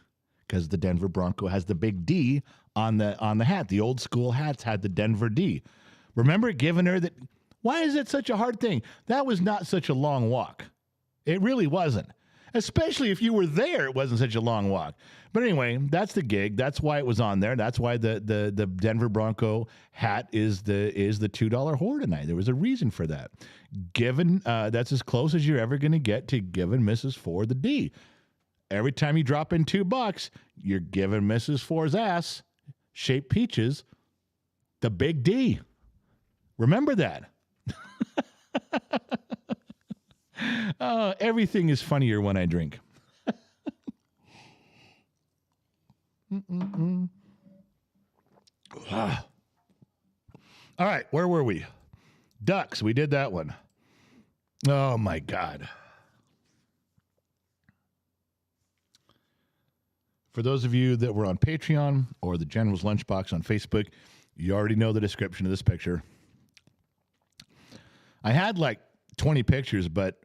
Because the Denver Bronco has the big D on the hat. The old school hats had the Denver D. Remember giving her that? Why is it such a hard thing? That was not such a long walk. It really wasn't. Especially if you were there, it wasn't such a long walk. But anyway, that's the gig. That's why it was on there. That's why the Denver Bronco hat is the $2 whore tonight. There was a reason for that. Given that's as close as you're ever going to get to giving Mrs. Ford the D. Every time you drop in $2, you're giving Mrs. Ford's ass shaped peaches the big D. Remember that. Everything is funnier when I drink. All right, where were we? Ducks, we did that one. Oh, my God. For those of you that were on Patreon or the General's Lunchbox on Facebook, you already know the description of this picture. I had like 20 pictures, but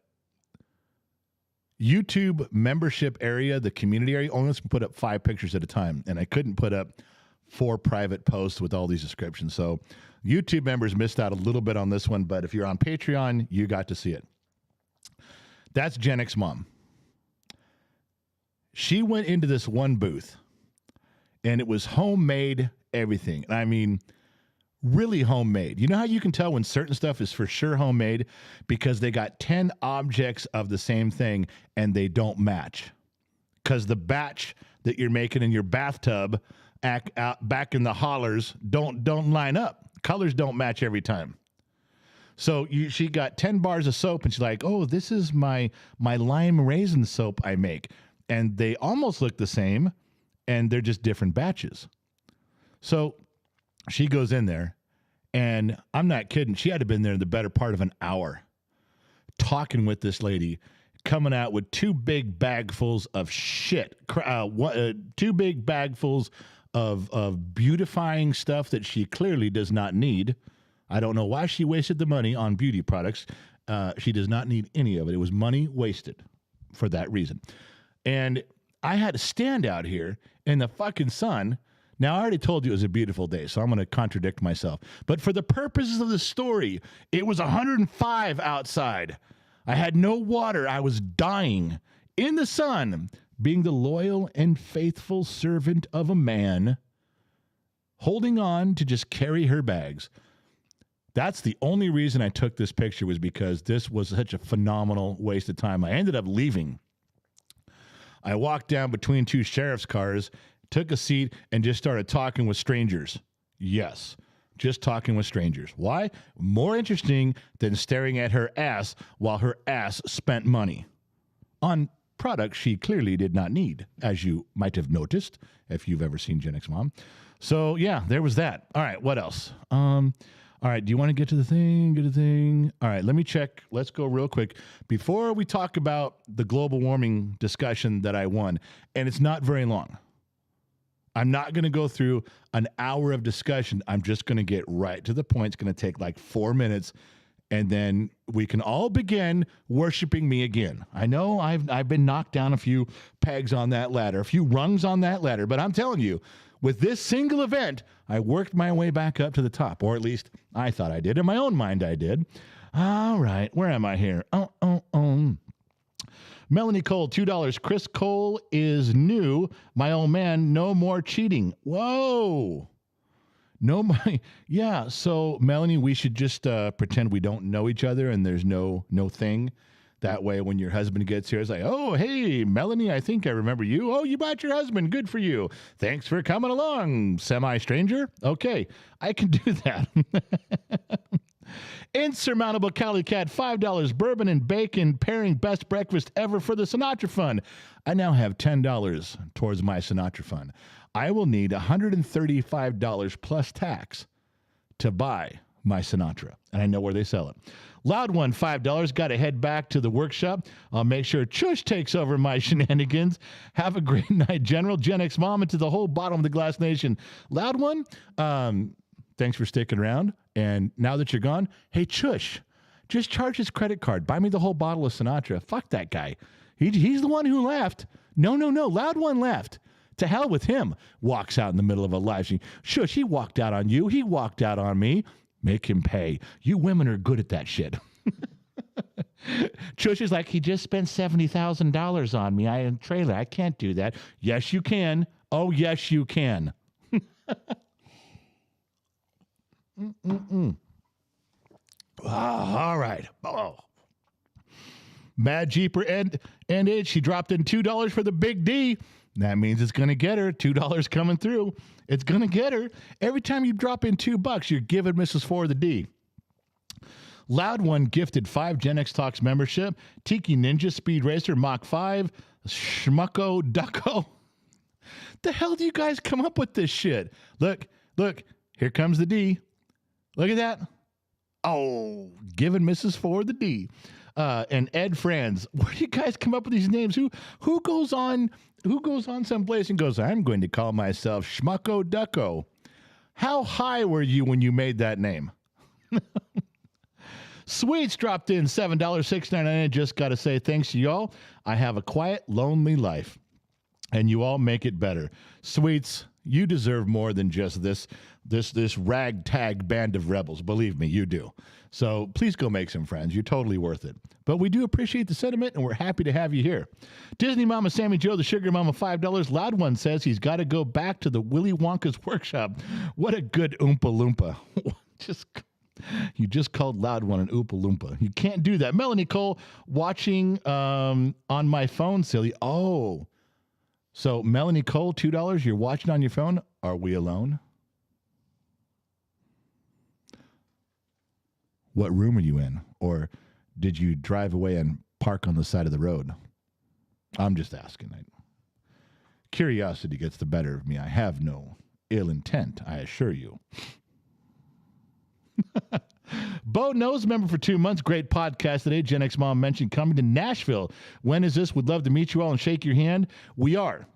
YouTube membership area, the community area, only lets me put up 5 pictures at a time, and I couldn't put up 4 private posts with all these descriptions. So YouTube members missed out a little bit on this one, but if you're on Patreon, you got to see it. That's Jennick's mom. She went into this one booth, and it was homemade everything. I mean, really homemade. You know how you can tell when certain stuff is for sure homemade? Because they got 10 objects of the same thing and they don't match. Because the batch that you're making in your bathtub back in the hollers don't line up. Colors don't match every time. So she got 10 bars of soap and she's like, oh, this is my lime raisin soap I make. And they almost look the same and they're just different batches. So she goes in there, and I'm not kidding. She had to have been there the better part of an hour talking with this lady, coming out with 2 big bagfuls of shit, 2 big bagfuls of beautifying stuff that she clearly does not need. I don't know why she wasted the money on beauty products. She does not need any of it. It was money wasted for that reason. And I had to stand out here in the fucking sun. Now, I already told you it was a beautiful day, so I'm going to contradict myself. But for the purposes of the story, it was 105 outside. I had no water. I was dying in the sun, being the loyal and faithful servant of a man, holding on to just carry her bags. That's the only reason I took this picture, was because this was such a phenomenal waste of time. I ended up leaving. I walked down between 2 sheriff's cars, took a seat, and just started talking with strangers. Yes, just talking with strangers. Why? More interesting than staring at her ass while her ass spent money on products she clearly did not need, as you might have noticed if you've ever seen Gen X Mom. So, yeah, there was that. All right, what else? All right, do you want to get to the thing? All right, let me check. Let's go real quick. Before we talk about the global warming discussion that I won, and it's not very long. I'm not going to go through an hour of discussion. I'm just going to get right to the point. It's going to take like 4 minutes, and then we can all begin worshiping me again. I know I've been knocked down a few pegs on that ladder, a few rungs on that ladder, but I'm telling you, with this single event, I worked my way back up to the top, or at least I thought I did. In my own mind, I did. All right, where am I here? Melanie Cole, $2. Chris Cole is new. My old man, no more cheating. Whoa. Yeah, so Melanie, we should just pretend we don't know each other and there's no thing. That way, when your husband gets here, it's like, oh, hey, Melanie, I think I remember you. Oh, you bought your husband. Good for you. Thanks for coming along, semi-stranger. Okay, I can do that. Insurmountable Cali Cat, $5. Bourbon and bacon pairing, best breakfast ever for the Sinatra Fund. I now have $10 towards my Sinatra Fund. I will need $135 plus tax to buy my Sinatra, and I know where they sell it. Loud One, $5. Got to head back to the workshop. I'll make sure Chush takes over my shenanigans. Have a great night, General. Gen X Mom, and to the whole bottom of the Glass Nation. Loud One, thanks for sticking around. And now that you're gone, hey, Chush, just charge his credit card. Buy me the whole bottle of Sinatra. Fuck that guy. He's the one who left. No. Loud One left. To hell with him. Walks out in the middle of a live stream. Shush, he walked out on you. He walked out on me. Make him pay. You women are good at that shit. Chush is like, he just spent $70,000 on me. I am trailer. I can't do that. Yes, you can. Oh, yes, you can. All right. Oh. Mad Jeeper and it. She dropped in $2 for the Big D. That means it's going to get her. $2 coming through. It's going to get her. Every time you drop in $2, you're giving Mrs. 4 the D. Loud One gifted 5 Gen X Talks membership. Tiki Ninja, Speed Racer, Mach 5, Schmucko, Ducko. The hell do you guys come up with this shit? Look, here comes the D. Look at that. Oh, giving Mrs. 4 the D. And Ed Franz. Where do you guys come up with these names? Who goes on someplace and goes, I'm going to call myself Schmucko Ducko? How high were you when you made that name? Sweets dropped in $7.699. Just got to say thanks to y'all. I have a quiet, lonely life, and you all make it better. Sweets, You deserve more than just this ragtag band of rebels. Believe me, you do. So please go make some friends. You're totally worth it. But we do appreciate the sentiment, and we're happy to have you here. Disney Mama Sammy Joe, the Sugar Mama, $5. Loud One says he's got to go back to the Willy Wonka's workshop. What a good Oompa Loompa. You just called Loud One an Oompa Loompa. You can't do that. Melanie Cole, watching on my phone, silly. Oh. So Melanie Cole, $2. You're watching on your phone. Are we alone? What room are you in? Or did you drive away and park on the side of the road? I'm just asking. Curiosity gets the better of me. I have no ill intent, I assure you. Bo Knows, member for 2 months. Great podcast today. Gen X Mom mentioned coming to Nashville. When is this? Would love to meet you all and shake your hand. We are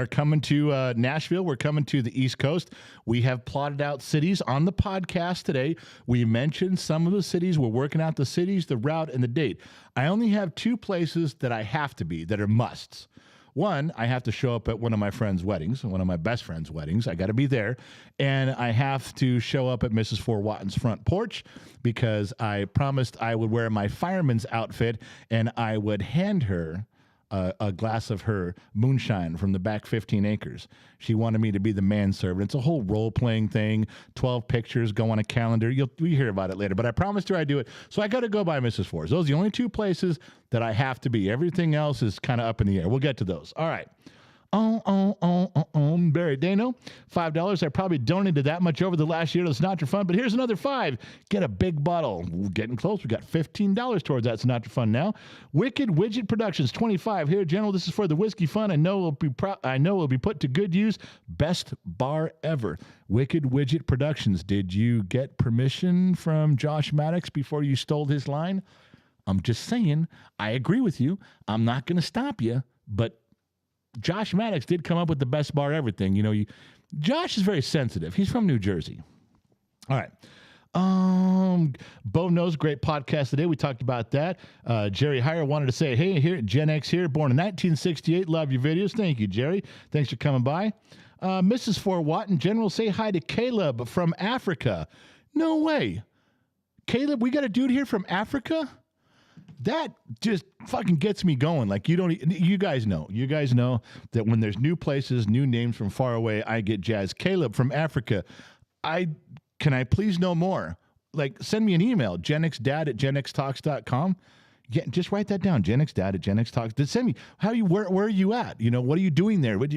coming to Nashville. We're coming to the East Coast. We have plotted out cities on the podcast today. We mentioned some of the cities. We're working out the cities, the route, and the date. I only have 2 places that I have to be, that are musts. One, I have to show up at one of my friends' weddings, one of my best friends' weddings. I got to be there. And I have to show up at Mrs. Fort Watton's front porch because I promised I would wear my fireman's outfit and I would hand her a glass of her moonshine from the back 15 acres. She wanted me to be the manservant. It's a whole role-playing thing. 12 pictures go on a calendar. We hear about it later, but I promised her I'd do it. So I got to go by Mrs. Ford's. Those are the only 2 places that I have to be. Everything else is kind of up in the air. We'll get to those. All right. Barry Dano, $5. I probably donated that much over the last year to the Sinatra Fund, but here's another $5. Get a big bottle. We're getting close. We got $15 towards that Sinatra Fund now. Wicked Widget Productions, $25. Here, General, this is for the Whiskey Fund. I know it'll be put to good use. Best bar ever. Wicked Widget Productions. Did you get permission from Josh Maddox before you stole his line? I'm just saying, I agree with you. I'm not going to stop you, but Josh Maddox did come up with the best bar ever thing. Josh is very sensitive. He's from New Jersey. All right. Bo Knows, great podcast today. We talked about that. Jerry Heyer wanted to say, hey, here, Gen X here, born in 1968. Love your videos. Thank you, Jerry. Thanks for coming by. Mrs. Fort Watton, General, say hi to Caleb from Africa. No way. Caleb, we got a dude here from Africa? That just fucking gets me going. You guys know that when there's new places, new names from far away, I get jazzed. Caleb from Africa. Can I please know more? Send me an email, genxdad@genxtalks.com. Yeah, just write that down, genxdad@genxtalks. Send me, where are you at? What are you doing there? Are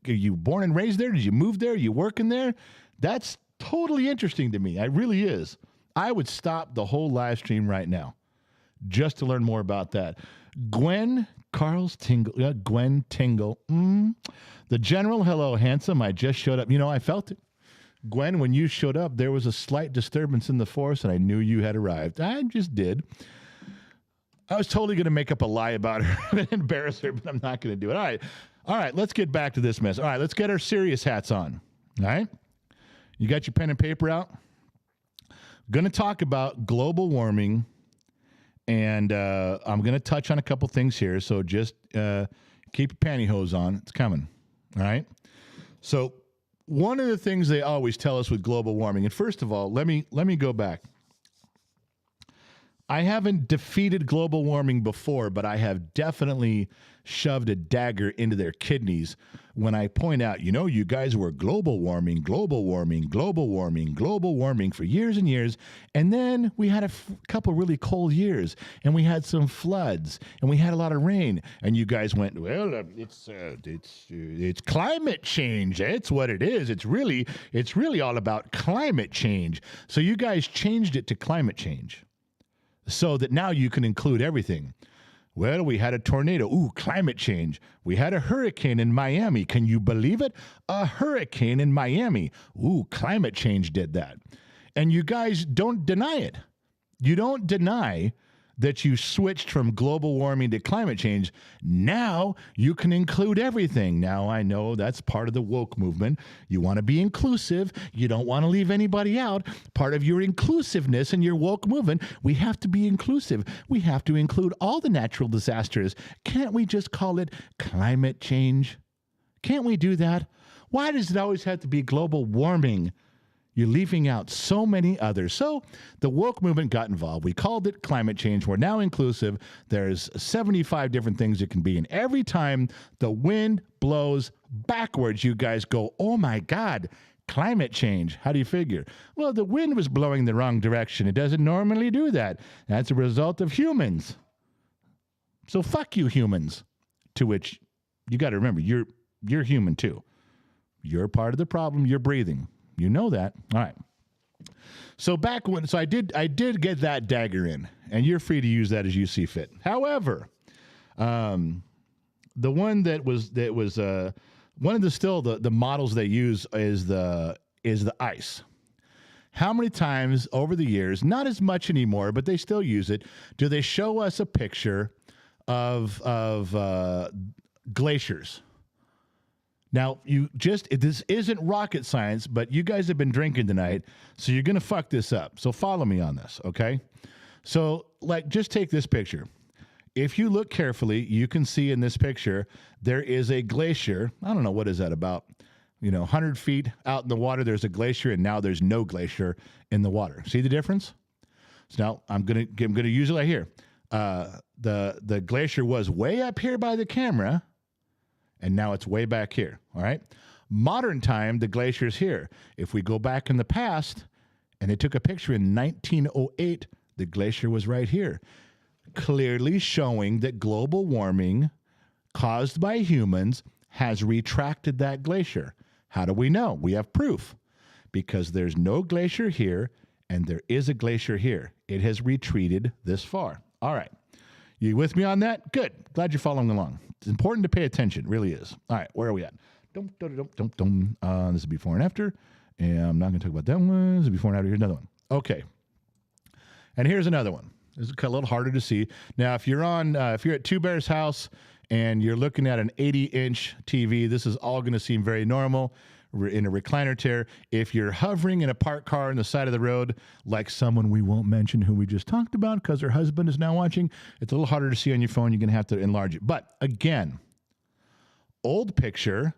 you born and raised there? Did you move there? Are you working there? That's totally interesting to me. It really is. I would stop the whole live stream right now just to learn more about that. Gwen Tingle. The General, hello, handsome. I just showed up. I felt it. Gwen, when you showed up, there was a slight disturbance in the force, and I knew you had arrived. I just did. I was totally going to make up a lie about her and embarrass her, but I'm not going to do it. All right, let's get back to this mess. All right, let's get our serious hats on. All right? You got your pen and paper out? Going to talk about global warming. And I'm going to touch on a couple things here, so just keep your pantyhose on. It's coming, all right? So one of the things they always tell us with global warming, and first of all, let me go back. I haven't defeated global warming before, but I have definitely shoved a dagger into their kidneys when I point out, you guys were global warming for years and years. And then we had a couple really cold years, and we had some floods, and we had a lot of rain. And you guys went, well, it's climate change. That's what it is. It's really all about climate change. So you guys changed it to climate change, so that now you can include everything. Well, we had a tornado. Ooh, climate change. We had a hurricane in Miami. Can you believe it? A hurricane in Miami. Ooh, climate change did that. And you guys don't deny it. You don't deny that you switched from global warming to climate change. Now you can include everything. Now I know that's part of the woke movement. You want to be inclusive. You don't want to leave anybody out. Part of your inclusiveness and your woke movement, we have to be inclusive. We have to include all the natural disasters. Can't we just call it climate change? Can't we do that? Why does it always have to be global warming? You're leaving out so many others. So the woke movement got involved. We called it climate change. We're now inclusive. There's 75 different things it can be. And every time the wind blows backwards, you guys go, oh my God, climate change. How do you figure? Well, the wind was blowing the wrong direction. It doesn't normally do that. That's a result of humans. So fuck you, humans. To which you got to remember, you're human too. You're part of the problem. You're breathing. You know that. All right. So I did get that dagger in, and you're free to use that as you see fit. However, the one that was one of the models they use is the ice. How many times over the years, not as much anymore, but they still use it, do they show us a picture of glaciers? Now, this isn't rocket science, but you guys have been drinking tonight, so you're going to fuck this up. So follow me on this, okay? So, just take this picture. If you look carefully, you can see in this picture, there is a glacier. I don't know, what is that, about, 100 feet out in the water, there's a glacier, and now there's no glacier in the water. See the difference? So now I'm going to use it right here. The glacier was way up here by the camera, and now it's way back here, all right? Modern time, the glacier's here. If we go back in the past, and they took a picture in 1908, the glacier was right here, clearly showing that global warming caused by humans has retracted that glacier. How do we know? We have proof. Because there's no glacier here, and there is a glacier here. It has retreated this far. All right. You with me on that? Good. Glad you're following along. It's important to pay attention. It really is. All right. Where are we at? This is before and after. And I'm not going to talk about that one. This is before and after. Here's another one. Okay. And here's another one. This is a little harder to see. Now, if you're at Two Bears House and you're looking at an 80-inch TV, this is all going to seem very normal. We're in a recliner chair. If you're hovering in a parked car on the side of the road, like someone we won't mention who we just talked about because her husband is now watching, it's a little harder to see on your phone. You're going to have to enlarge it. But again, old picture,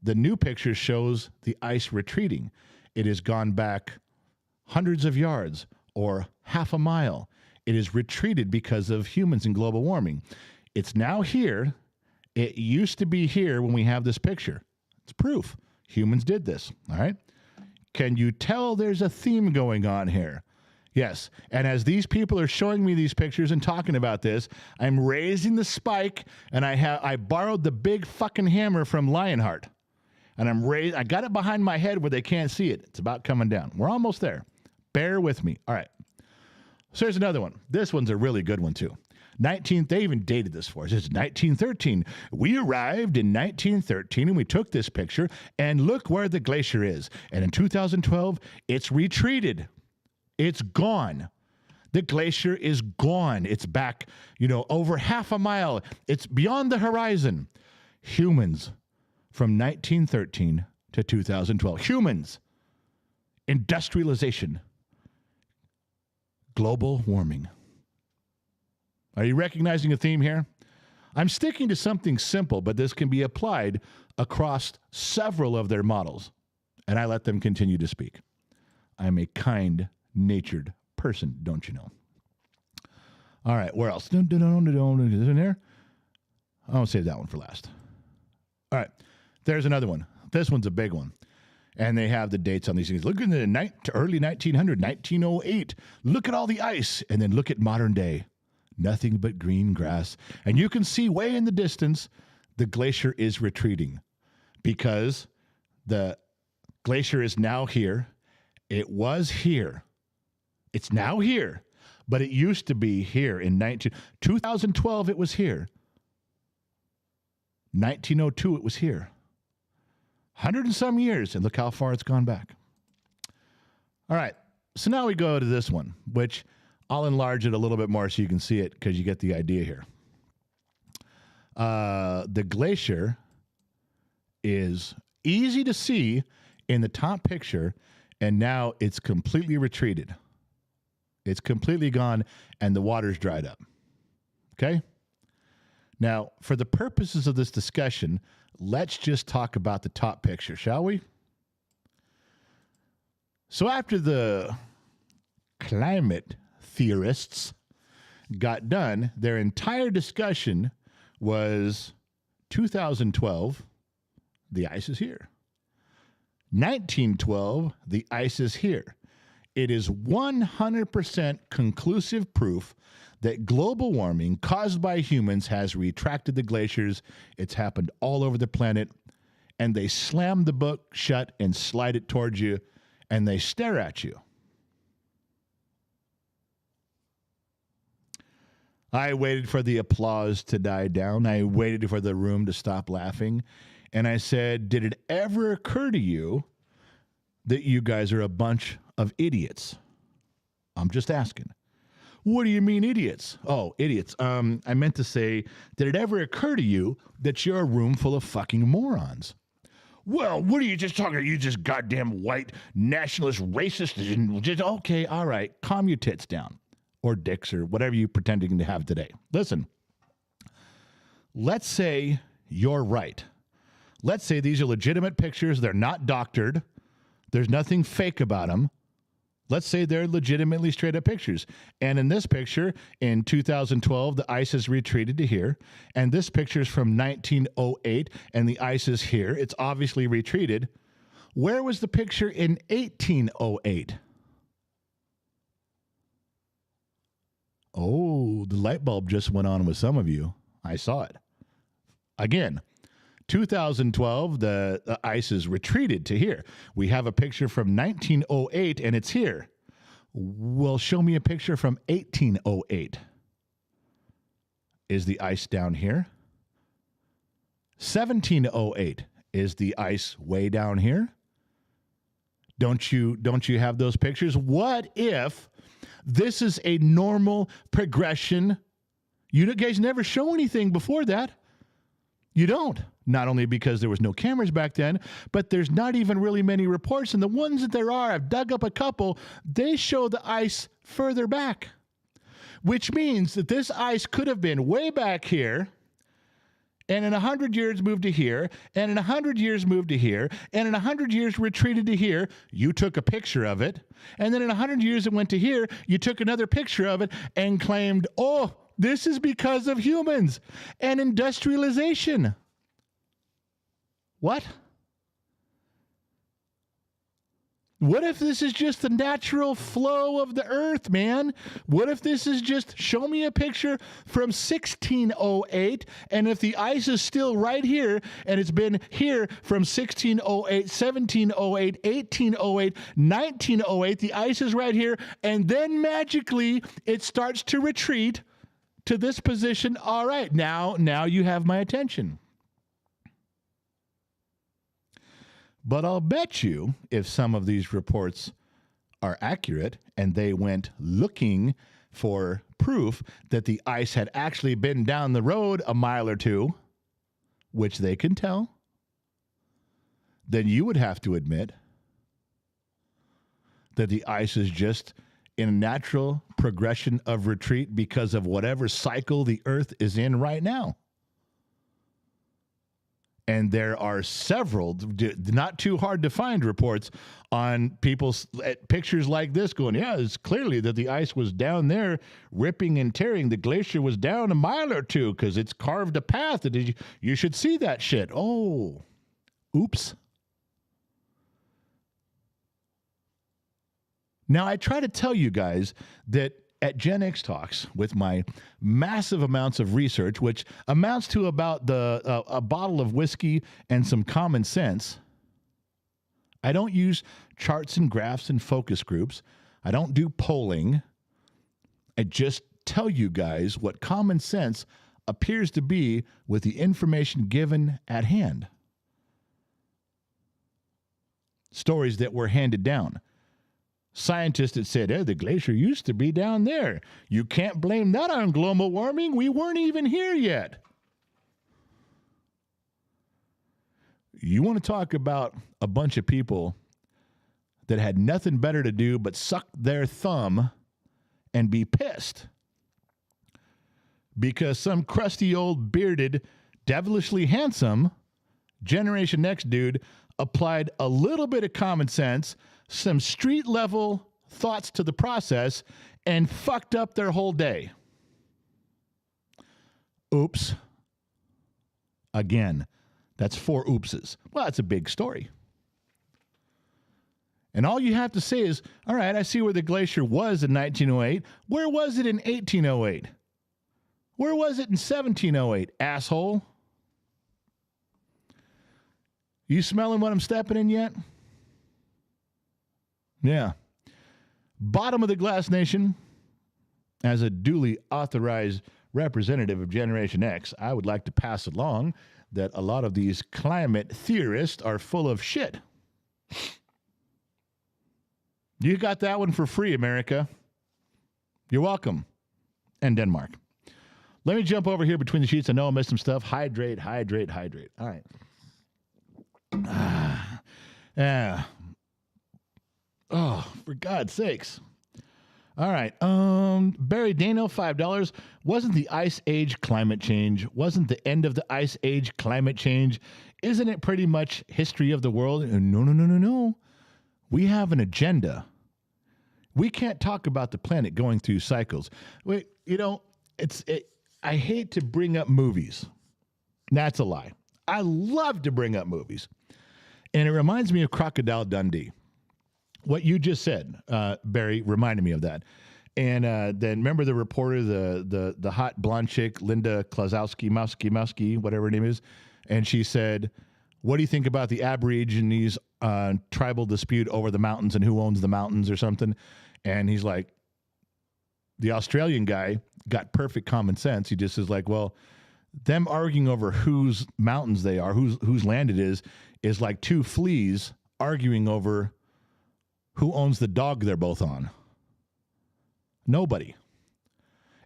the new picture shows the ice retreating. It has gone back hundreds of yards or half a mile. It is retreated because of humans and global warming. It's now here. It used to be here when we have this picture. It's proof. Humans did this, all right? Can you tell there's a theme going on here? Yes. And as these people are showing me these pictures and talking about this, I'm raising the spike, and I borrowed the big fucking hammer from Lionheart. And I got it behind my head where they can't see it. It's about coming down. We're almost there. Bear with me. All right. So here's another one. This one's a really good one, too. They even dated this for us. It's 1913. We arrived in 1913, and we took this picture, and look where the glacier is. And in 2012, it's retreated. It's gone. The glacier is gone. It's back, over half a mile. It's beyond the horizon. Humans from 1913 to 2012. Humans. Industrialization. Global warming. Are you recognizing a theme here? I'm sticking to something simple, but this can be applied across several of their models, and I let them continue to speak. I'm a kind-natured person, don't you know? All right, where else? Is it in there? I'll save that one for last. All right, there's another one. This one's a big one. And they have the dates on these things. Look at the early 1900, 1908. Look at all the ice, and then look at modern day. Nothing but green grass. And you can see way in the distance, the glacier is retreating because the glacier is now here. It was here. It's now here, but it used to be here in 2012, it was here. 1902, it was here. 100 and some years, and look how far it's gone back. All right, so now we go to this one, which I'll enlarge it a little bit more so you can see it because you get the idea here. The glacier is easy to see in the top picture, and now it's completely retreated. It's completely gone, and the water's dried up. Okay? Now, for the purposes of this discussion, let's just talk about the top picture, shall we? So after the climate theorists got done, their entire discussion was 2012, the ice is here. 1912, the ice is here. It is 100% conclusive proof that global warming caused by humans has retracted the glaciers. It's happened all over the planet. And they slam the book shut and slide it towards you, and they stare at you. I waited for the applause to die down. I waited for the room to stop laughing. And I said, did it ever occur to you that you guys are a bunch of idiots? I'm just asking. What do you mean idiots? Oh, idiots. I meant to say, did it ever occur to you that you're a room full of fucking morons? Well, what are you just talking about? You just goddamn white nationalist racist. Just, okay, all right. Calm your tits down. Or dicks or whatever you're pretending to have today. Listen, let's say you're right. Let's say these are legitimate pictures. They're not doctored. There's nothing fake about them. Let's say they're legitimately straight up pictures. And in this picture, in 2012, the ice has retreated to here. And this picture is from 1908, and the ice is here. It's obviously retreated. Where was the picture in 1808? Oh, the light bulb just went on with some of you. I saw it. Again, 2012, the ice is retreated to here. We have a picture from 1908, and it's here. Well, show me a picture from 1808. Is the ice down here? 1708. Is the ice way down here? Don't you have those pictures? What if this is a normal progression? You guys never show anything before that. You don't. Not only because there was no cameras back then, but there's not even really many reports. And the ones that there are, I've dug up a couple, they show the ice further back, which means that this ice could have been way back here, and in 100 years moved to here, and in 100 years moved to here, and in 100 years retreated to here. You took a picture of it, and then in 100 years it went to here. You took another picture of it and claimed, oh, this is because of humans and industrialization. What? What if this is just the natural flow of the earth, man? What if this is just, show me a picture from 1608, and if the ice is still right here, and it's been here from 1608, 1708, 1808, 1908, the ice is right here, and then magically it starts to retreat to this position. All right, now you have my attention. But I'll bet you if some of these reports are accurate and they went looking for proof that the ice had actually been down the road a mile or two, which they can tell, then you would have to admit that the ice is just in a natural progression of retreat because of whatever cycle the earth is in right now. And there are several, not too hard to find, reports on people's pictures like this going, yeah, it's clearly that the ice was down there ripping and tearing. The glacier was down a mile or two because it's carved a path. You should see that shit. Oh, oops. Now, I try to tell you guys that at Gen X Talks, with my massive amounts of research, which amounts to about a bottle of whiskey and some common sense, I don't use charts and graphs and focus groups. I don't do polling. I just tell you guys what common sense appears to be with the information given at hand. Stories that were handed down. Scientists that said, the glacier used to be down there. You can't blame that on global warming. We weren't even here yet. You want to talk about a bunch of people that had nothing better to do but suck their thumb and be pissed because some crusty old bearded, devilishly handsome Generation X dude applied a little bit of common sense, some street level thoughts to the process, and fucked up their whole day. Oops. Again, that's 4 oopses. Well, that's a big story. And all you have to say is, all right, I see where the glacier was in 1908. Where was it in 1808? Where was it in 1708, asshole? You smelling what I'm stepping in yet? Yeah. Bottom of the Glass Nation, as a duly authorized representative of Generation X, I would like to pass along that a lot of these climate theorists are full of shit. You got that one for free, America. You're welcome. And Denmark. Let me jump over here between the sheets. I know I missed some stuff. Hydrate, hydrate, hydrate. All right. Yeah. Oh, for God's sakes. All right. Barry Dano, $5. Wasn't the Ice Age climate change? Wasn't the end of the Ice Age climate change? Isn't it pretty much history of the world? No. We have an agenda. We can't talk about the planet going through cycles. Wait, I hate to bring up movies. That's a lie. I love to bring up movies. And it reminds me of Crocodile Dundee. What you just said, Barry, reminded me of that. And then remember the reporter, the hot blonde chick, Linda Klazowski, whatever her name is. And she said, what do you think about the Aborigines tribal dispute over the mountains and who owns the mountains or something? And he's like, the Australian guy got perfect common sense. He just is like, well, them arguing over whose mountains they are, whose land it is like 2 fleas arguing over who owns the dog they're both on. Nobody.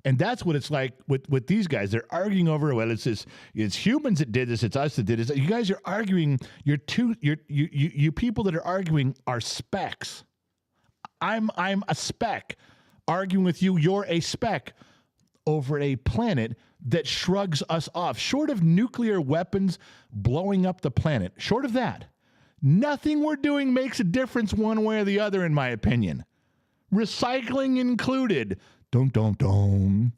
And that's what it's like with these guys. They're arguing over, well, it's humans that did this, it's us that did this. You guys are arguing, you people that are arguing are specks. I'm a speck arguing with you. You're a speck over a planet that shrugs us off. Short of nuclear weapons blowing up the planet, short of that, nothing we're doing makes a difference one way or the other, in my opinion. Recycling included. Dum.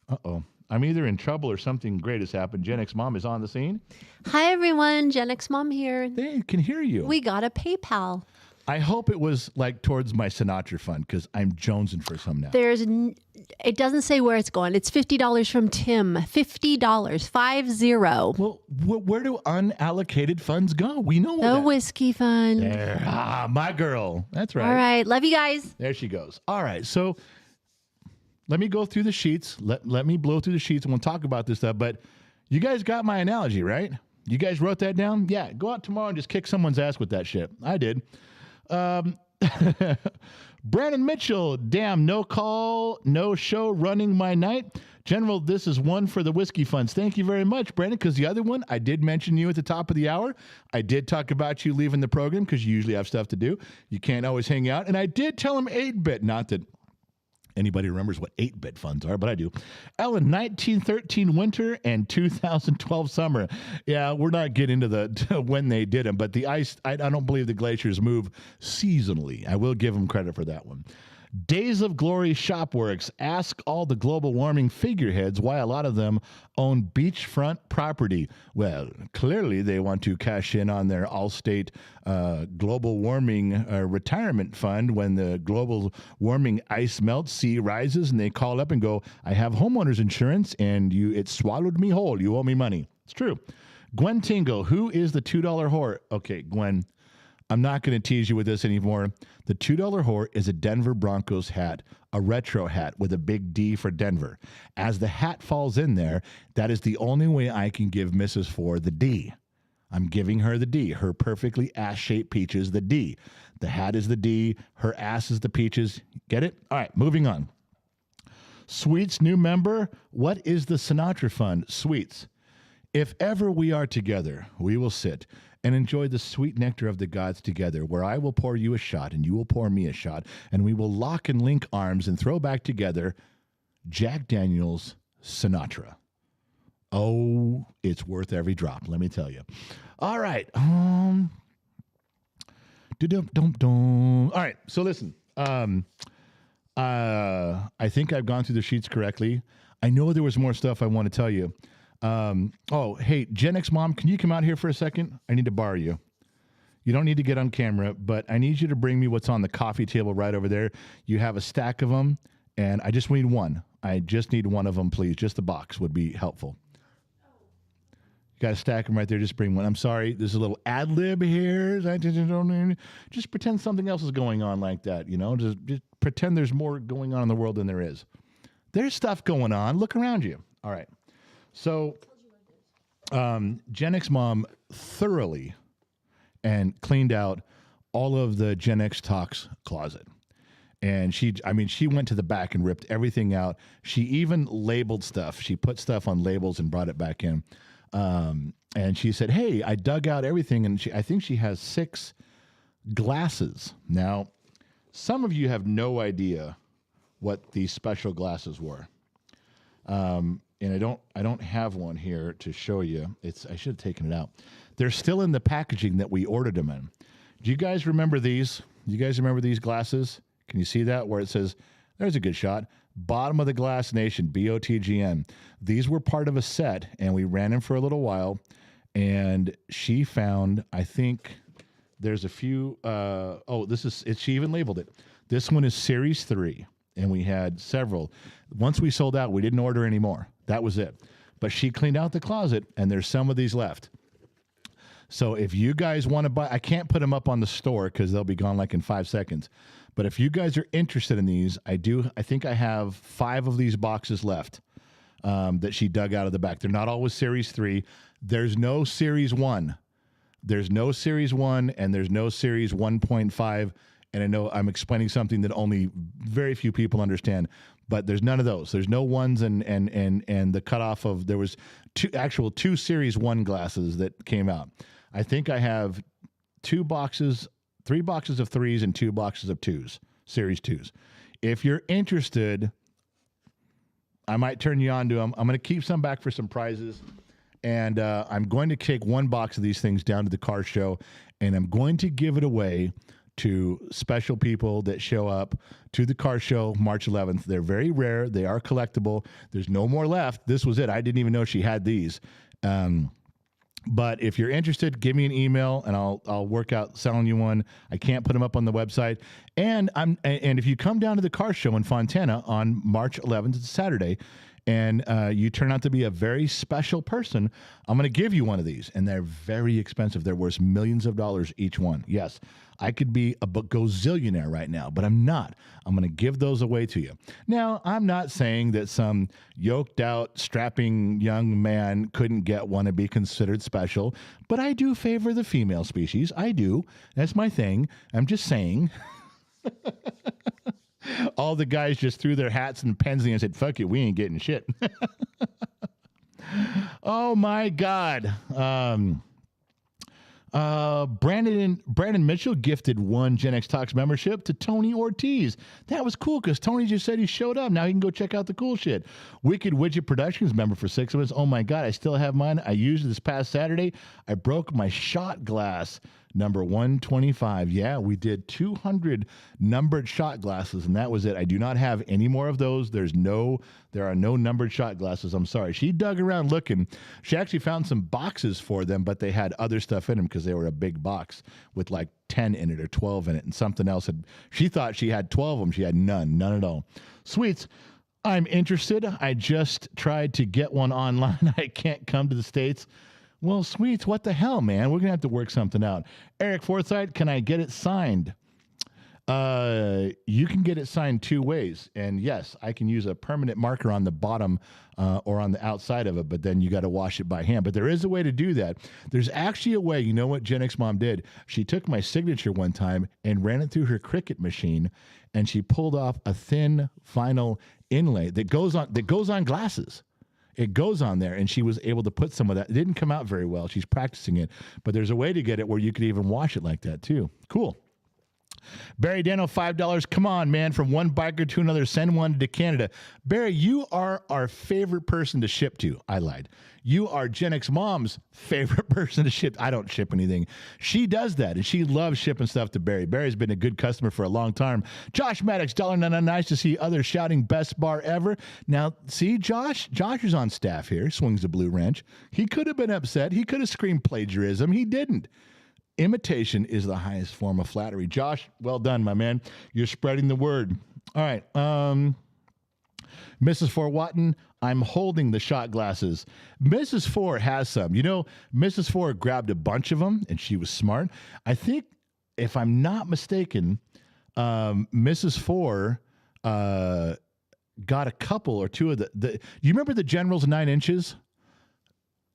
Uh-oh. I'm either in trouble or something great has happened. Gen X Mom is on the scene. Hi, everyone. Gen X Mom here. They can hear you. We got a PayPal. I hope it was like towards my Sinatra fund, because I'm jonesing for some now. It doesn't say where it's going. It's $50 from Tim. $50. 50. Well, where do unallocated funds go? We know the whiskey fund. There. My girl. That's right. All right. Love you guys. There she goes. All right. So let me go through the sheets. Let me blow through the sheets and we'll talk about this stuff. But you guys got my analogy, right? You guys wrote that down? Yeah. Go out tomorrow and just kick someone's ass with that shit. I did. Brandon Mitchell, damn, no call, no show, running my night. General, this is one for the whiskey funds. Thank you very much, Brandon, because the other one, I did mention you at the top of the hour. I did talk about you leaving the program because you usually have stuff to do. You can't always hang out. And I did tell him 8-bit, not that anybody remembers what 8-bit funds are, but I do. Ellen, 1913 winter and 2012 summer. Yeah, we're not getting into the when they did them, but the ice, I don't believe the glaciers move seasonally. I will give them credit for that one. Days of Glory Shopworks. Ask all the global warming figureheads why a lot of them own beachfront property. Well, clearly they want to cash in on their Allstate global warming retirement fund when the global warming ice melts, sea rises, and they call up and go, I have homeowners insurance, and it swallowed me whole. You owe me money. It's true. Gwen Tingle, who is the $2 whore? Okay, Gwen, I'm not going to tease you with this anymore. The $2 whore is a Denver Broncos hat, a retro hat with a big D for Denver. As the hat falls in there, that is the only way I can give Mrs. Ford the D. I'm giving her the D. Her perfectly ass-shaped peaches, the D. The hat is the D. Her ass is the peaches. Get it? All right, moving on. Sweets, new member. What is the Sinatra Fund? Sweets. If ever we are together, we will sit and enjoy the sweet nectar of the gods together, where I will pour you a shot and you will pour me a shot, and we will lock and link arms and throw back together Jack Daniel's Sinatra. Oh, it's worth every drop, let me tell you. All right. All right, so listen. I think I've gone through the sheets correctly. I know there was more stuff I want to tell you. Hey, Gen X Mom, can you come out here for a second? I need to borrow you. You don't need to get on camera, but I need you to bring me what's on the coffee table right over there. You have a stack of them, and I just need one. I just need one of them, please. Just the box would be helpful. You got to stack them right there. Just bring one. I'm sorry. There's a little ad lib here. Just pretend something else is going on like that. You know, just pretend there's more going on in the world than there is. There's stuff going on. Look around you. All right. So, Gen X Mom thoroughly and cleaned out all of the Gen X Talks closet. And she went to the back and ripped everything out. She even labeled stuff. She put stuff on labels and brought it back in. And she said, hey, I dug out everything. And I think she has 6 glasses. Now, some of you have no idea what these special glasses were. And I don't have one here to show you. I should have taken it out. They're still in the packaging that we ordered them in. Do you guys remember these? Do you guys remember these glasses? Can you see that where it says, there's a good shot, Bottom of the Glass Nation, BOTGN. These were part of a set, and we ran them for a little while, and she found, I think there's a few, she even labeled it. This one is Series 3, and we had several. Once we sold out, we didn't order any more. That was it. But she cleaned out the closet, and there's some of these left. So if you guys want to buy, I can't put them up on the store because they'll be gone like in 5 seconds. But if you guys are interested in these, I think I have 5 of these boxes left that she dug out of the back. They're not always Series 3. There's no Series 1. There's no Series 1 and there's no Series 1.5. And I know I'm explaining something that only very few people understand, but there's none of those. There's no ones and the cutoff of, there was 2 Series 1 glasses that came out. I think I have 3 boxes of 3s and 2 boxes of 2s, Series 2s. If you're interested, I might turn you on to them. I'm going to keep some back for some prizes. And I'm going to take 1 box of these things down to the car show, and I'm going to give it away to special people that show up to the car show March 11th. They're very rare. They are collectible. There's no more left. This was it. I didn't even know she had these. But if you're interested, give me an email and I'll work out selling you one. I can't put them up on the website. And if you come down to the car show in Fontana on March 11th, it's Saturday, and you turn out to be a very special person, I'm going to give you one of these. And they're very expensive. They're worth millions of dollars each one. Yes, I could be a gazillionaire right now, but I'm not. I'm going to give those away to you. Now, I'm not saying that some yoked out, strapping young man couldn't get one and be considered special, but I do favor the female species. I do. That's my thing. I'm just saying. All the guys just threw their hats and pens and said, fuck it, we ain't getting shit. Oh, my God. Brandon Mitchell gifted 1 Gen X Talks membership to Tony Ortiz. That was cool because Tony just said he showed up. Now he can go check out the cool shit. Wicked Widget Productions member for 6 of us. Oh, my God, I still have mine. I used it this past Saturday. I broke my shot glass. Number 125. Yeah, we did 200 numbered shot glasses, and that was it. I do not have any more of those. There are no numbered shot glasses. I'm sorry. She dug around looking. She actually found some boxes for them, but they had other stuff in them because they were a big box with like 10 in it or 12 in it, and something else. She thought she had 12 of them. She had none at all. Sweets. I'm interested. I just tried to get one online. I can't come to the States. Well, Sweets, what the hell, man? We're going to have to work something out. Eric Forsythe, can I get it signed? You can get it signed 2 ways. And yes, I can use a permanent marker on the bottom or on the outside of it, but then you got to wash it by hand. But there is a way to do that. There's actually a way. You know what Gen X Mom did? She took my signature one time and ran it through her Cricut machine, and she pulled off a thin vinyl inlay that goes on glasses. It goes on there, and she was able to put some of that. It didn't come out very well. She's practicing it, but there's a way to get it where you could even wash it like that too. Cool. Barry Dano, $5. Come on, man. From one biker to another, send one to Canada. Barry, you are our favorite person to ship to. I lied. You are Gen X Mom's favorite person to ship. I don't ship anything. She does that, and she loves shipping stuff to Barry. Barry's been a good customer for a long time. Josh Maddox, $1.99. Nice to see others shouting best bar ever. Now, see, Josh is on staff here, swings the blue wrench. He could have been upset. He could have screamed plagiarism. He didn't. Imitation is the highest form of flattery. Josh, well done, my man. You're spreading the word. All right. Mrs. Four Watton, I'm holding the shot glasses. Mrs. Four has some. You know, Mrs. Four grabbed a bunch of them, and she was smart. I think, if I'm not mistaken, Mrs. Four got a couple or two of the. You remember the General's 9 inches?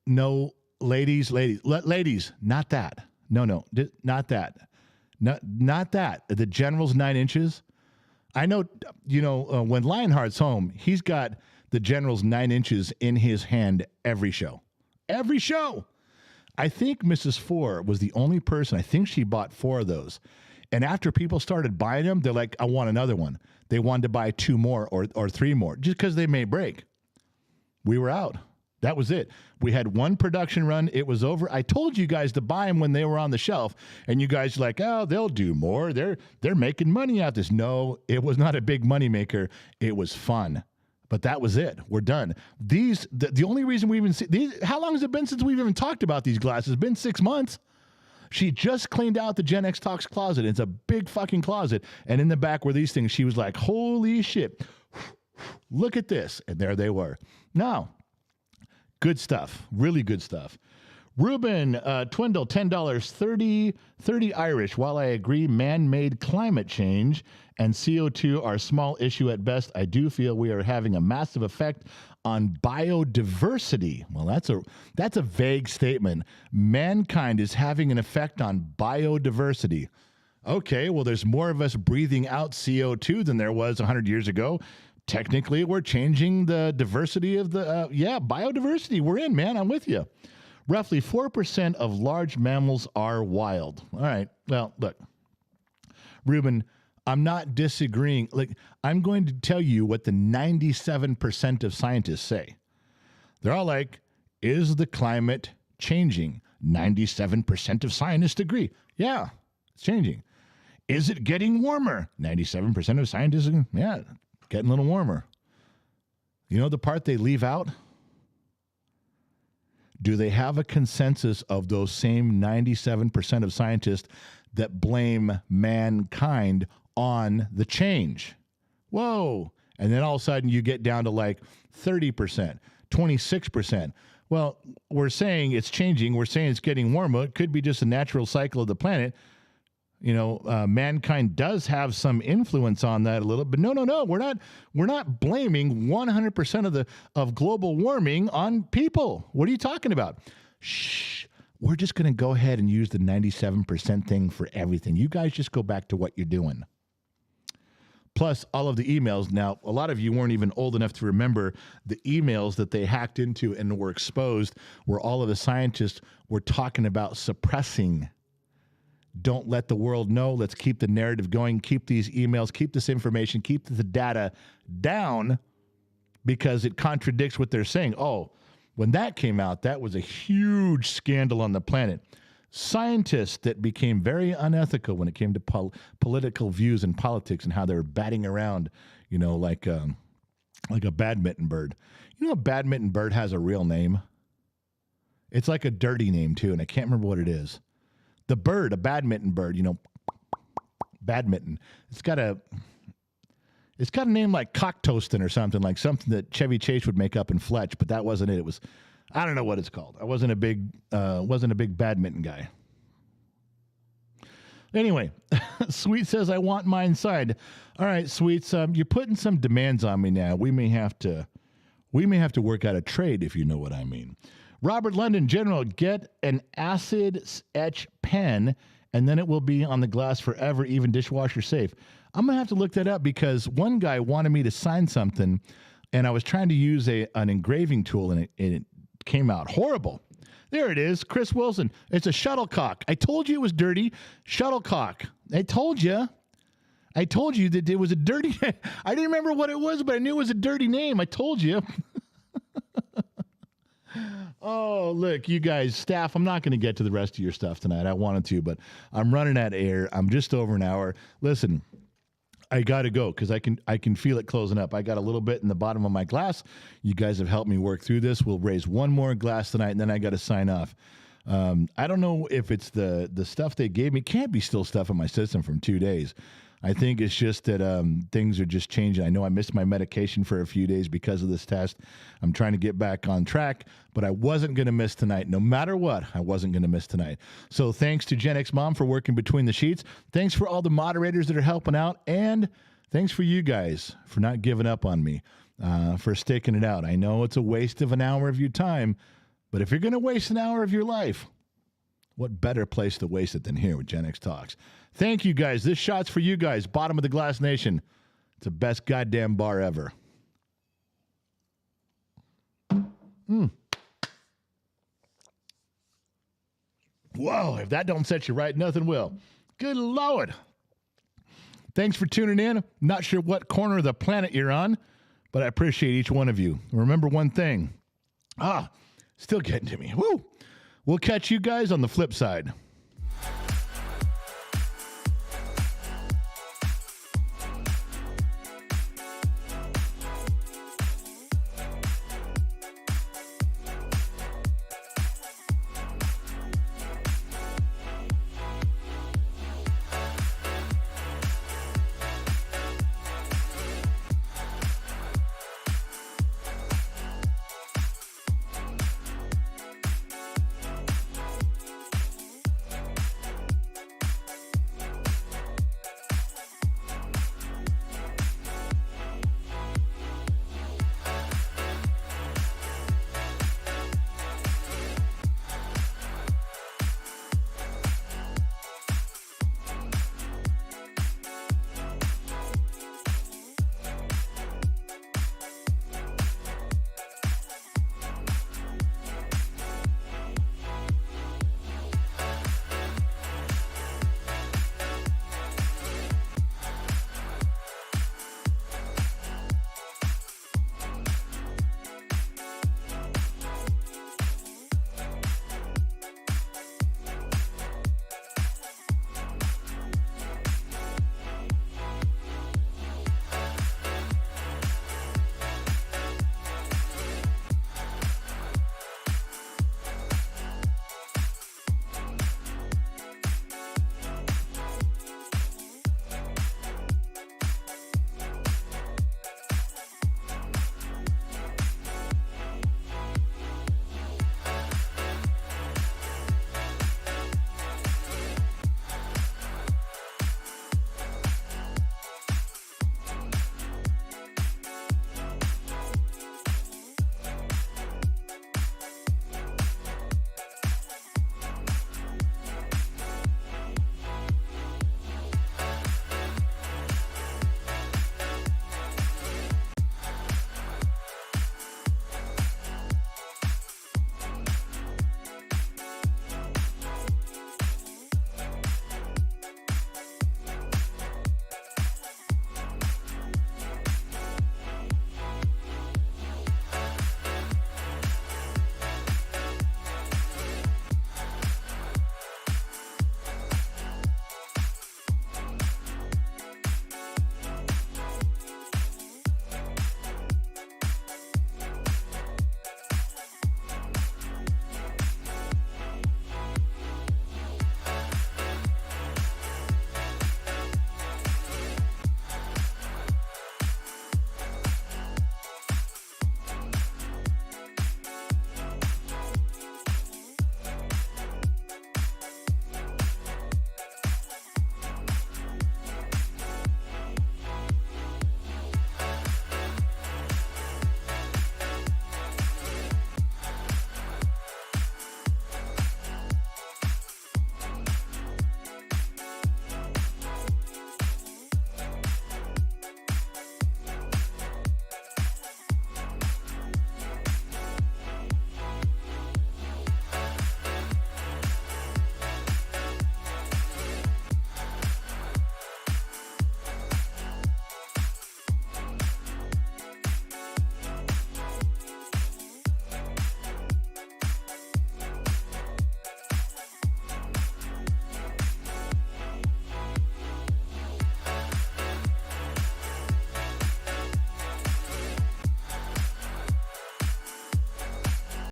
No, ladies, not that. No, not that. Not that. The General's 9 inches. I know, when Lionheart's home, he's got the General's 9 inches in his hand every show. Every show. I think Mrs. Four was the only person. I think she bought 4 of those. And after people started buying them, they're like, I want another one. They wanted to buy 2 more or 3 more just because they may break. We were out. That was it. We had one production run. It was over. I told you guys to buy them when they were on the shelf, and you guys were like, oh, they'll do more. They're making money out this. No, it was not a big money maker. It was fun. But that was it. We're done. The only reason we even see these, how long has it been since we've even talked about these glasses? It's been 6 months. She just cleaned out the Gen X Talks closet. It's a big fucking closet. And in the back were these things. She was like, holy shit. Look at this. And there they were. Now, good stuff. Really good stuff. Ruben Twindle, $10. 30 Irish. While I agree man-made climate change and CO2 are a small issue at best, I do feel we are having a massive effect on biodiversity. Well, that's a vague statement. Mankind is having an effect on biodiversity. Okay, well, there's more of us breathing out CO2 than there was 100 years ago. Technically, we're changing the diversity of the, biodiversity. We're in, man. I'm with you. Roughly 4% of large mammals are wild. All right. Well, look, Ruben, I'm not disagreeing. Like, I'm going to tell you what the 97% of scientists say. They're all like, is the climate changing? 97% of scientists agree. Yeah, it's changing. Is it getting warmer? 97% of scientists agree. Yeah, getting a little warmer. You know the part they leave out? Do they have a consensus of those same 97% of scientists that blame mankind on the change? Whoa. And then all of a sudden you get down to like 30%, 26%. Well, we're saying it's changing. We're saying it's getting warmer. It could be just a natural cycle of the planet. Mankind does have some influence on that a little, but no. We're not blaming 100% of global warming on people. What are you talking about? Shh. We're just going to go ahead and use the 97% thing for everything. You guys just go back to what you're doing. Plus, all of the emails. Now, a lot of you weren't even old enough to remember the emails that they hacked into and were exposed, where all of the scientists were talking about suppressing. Don't let the world know. Let's keep the narrative going. Keep these emails, keep this information, keep the data down because it contradicts what they're saying. Oh, when that came out, that was a huge scandal on the planet. Scientists that became very unethical when it came to political views and politics and how they were batting around, like a badminton bird. You know, a badminton bird has a real name. It's like a dirty name too, and I can't remember what it is. The bird, a badminton bird, badminton. It's got a name like Cock Toastin' or something, like something that Chevy Chase would make up in Fletch, but that wasn't it. It was, I don't know what it's called. I wasn't a big badminton guy. Anyway, Sweet says, I want mine signed. All right, Sweets, you're putting some demands on me now. We may have to work out a trade, if you know what I mean. Robert London, General, get an acid etch pen, and then it will be on the glass forever, even dishwasher safe. I'm going to have to look that up because one guy wanted me to sign something, and I was trying to use an engraving tool, and it came out horrible. There it is, Chris Wilson. It's a shuttlecock. I told you it was dirty. Shuttlecock. I told you. I told you that it was a dirty. I didn't remember what it was, but I knew it was a dirty name. I told you. Oh, look, you guys, staff, I'm not going to get to the rest of your stuff tonight. I wanted to, but I'm running out of air. I'm just over an hour. Listen, I got to go because I can feel it closing up. I got a little bit in the bottom of my glass. You guys have helped me work through this. We'll raise one more glass tonight, and then I got to sign off. I don't know if it's the stuff they gave me. Can't be still stuff in my system from 2 days. I think it's just that things are just changing. I know I missed my medication for a few days because of this test. I'm trying to get back on track, but I wasn't going to miss tonight. No matter what, I wasn't going to miss tonight. So thanks to Gen X Mom for working between the sheets. Thanks for all the moderators that are helping out. And thanks for you guys for not giving up on me, for sticking it out. I know it's a waste of an hour of your time, but if you're going to waste an hour of your life, what better place to waste it than here with Gen X Talks? Thank you, guys. This shot's for you guys. Bottom of the Glass Nation. It's the best goddamn bar ever. Whoa, if that don't set you right, nothing will. Good Lord. Thanks for tuning in. Not sure what corner of the planet you're on, but I appreciate each one of you. Remember one thing. Still getting to me. Woo! We'll catch you guys on the flip side.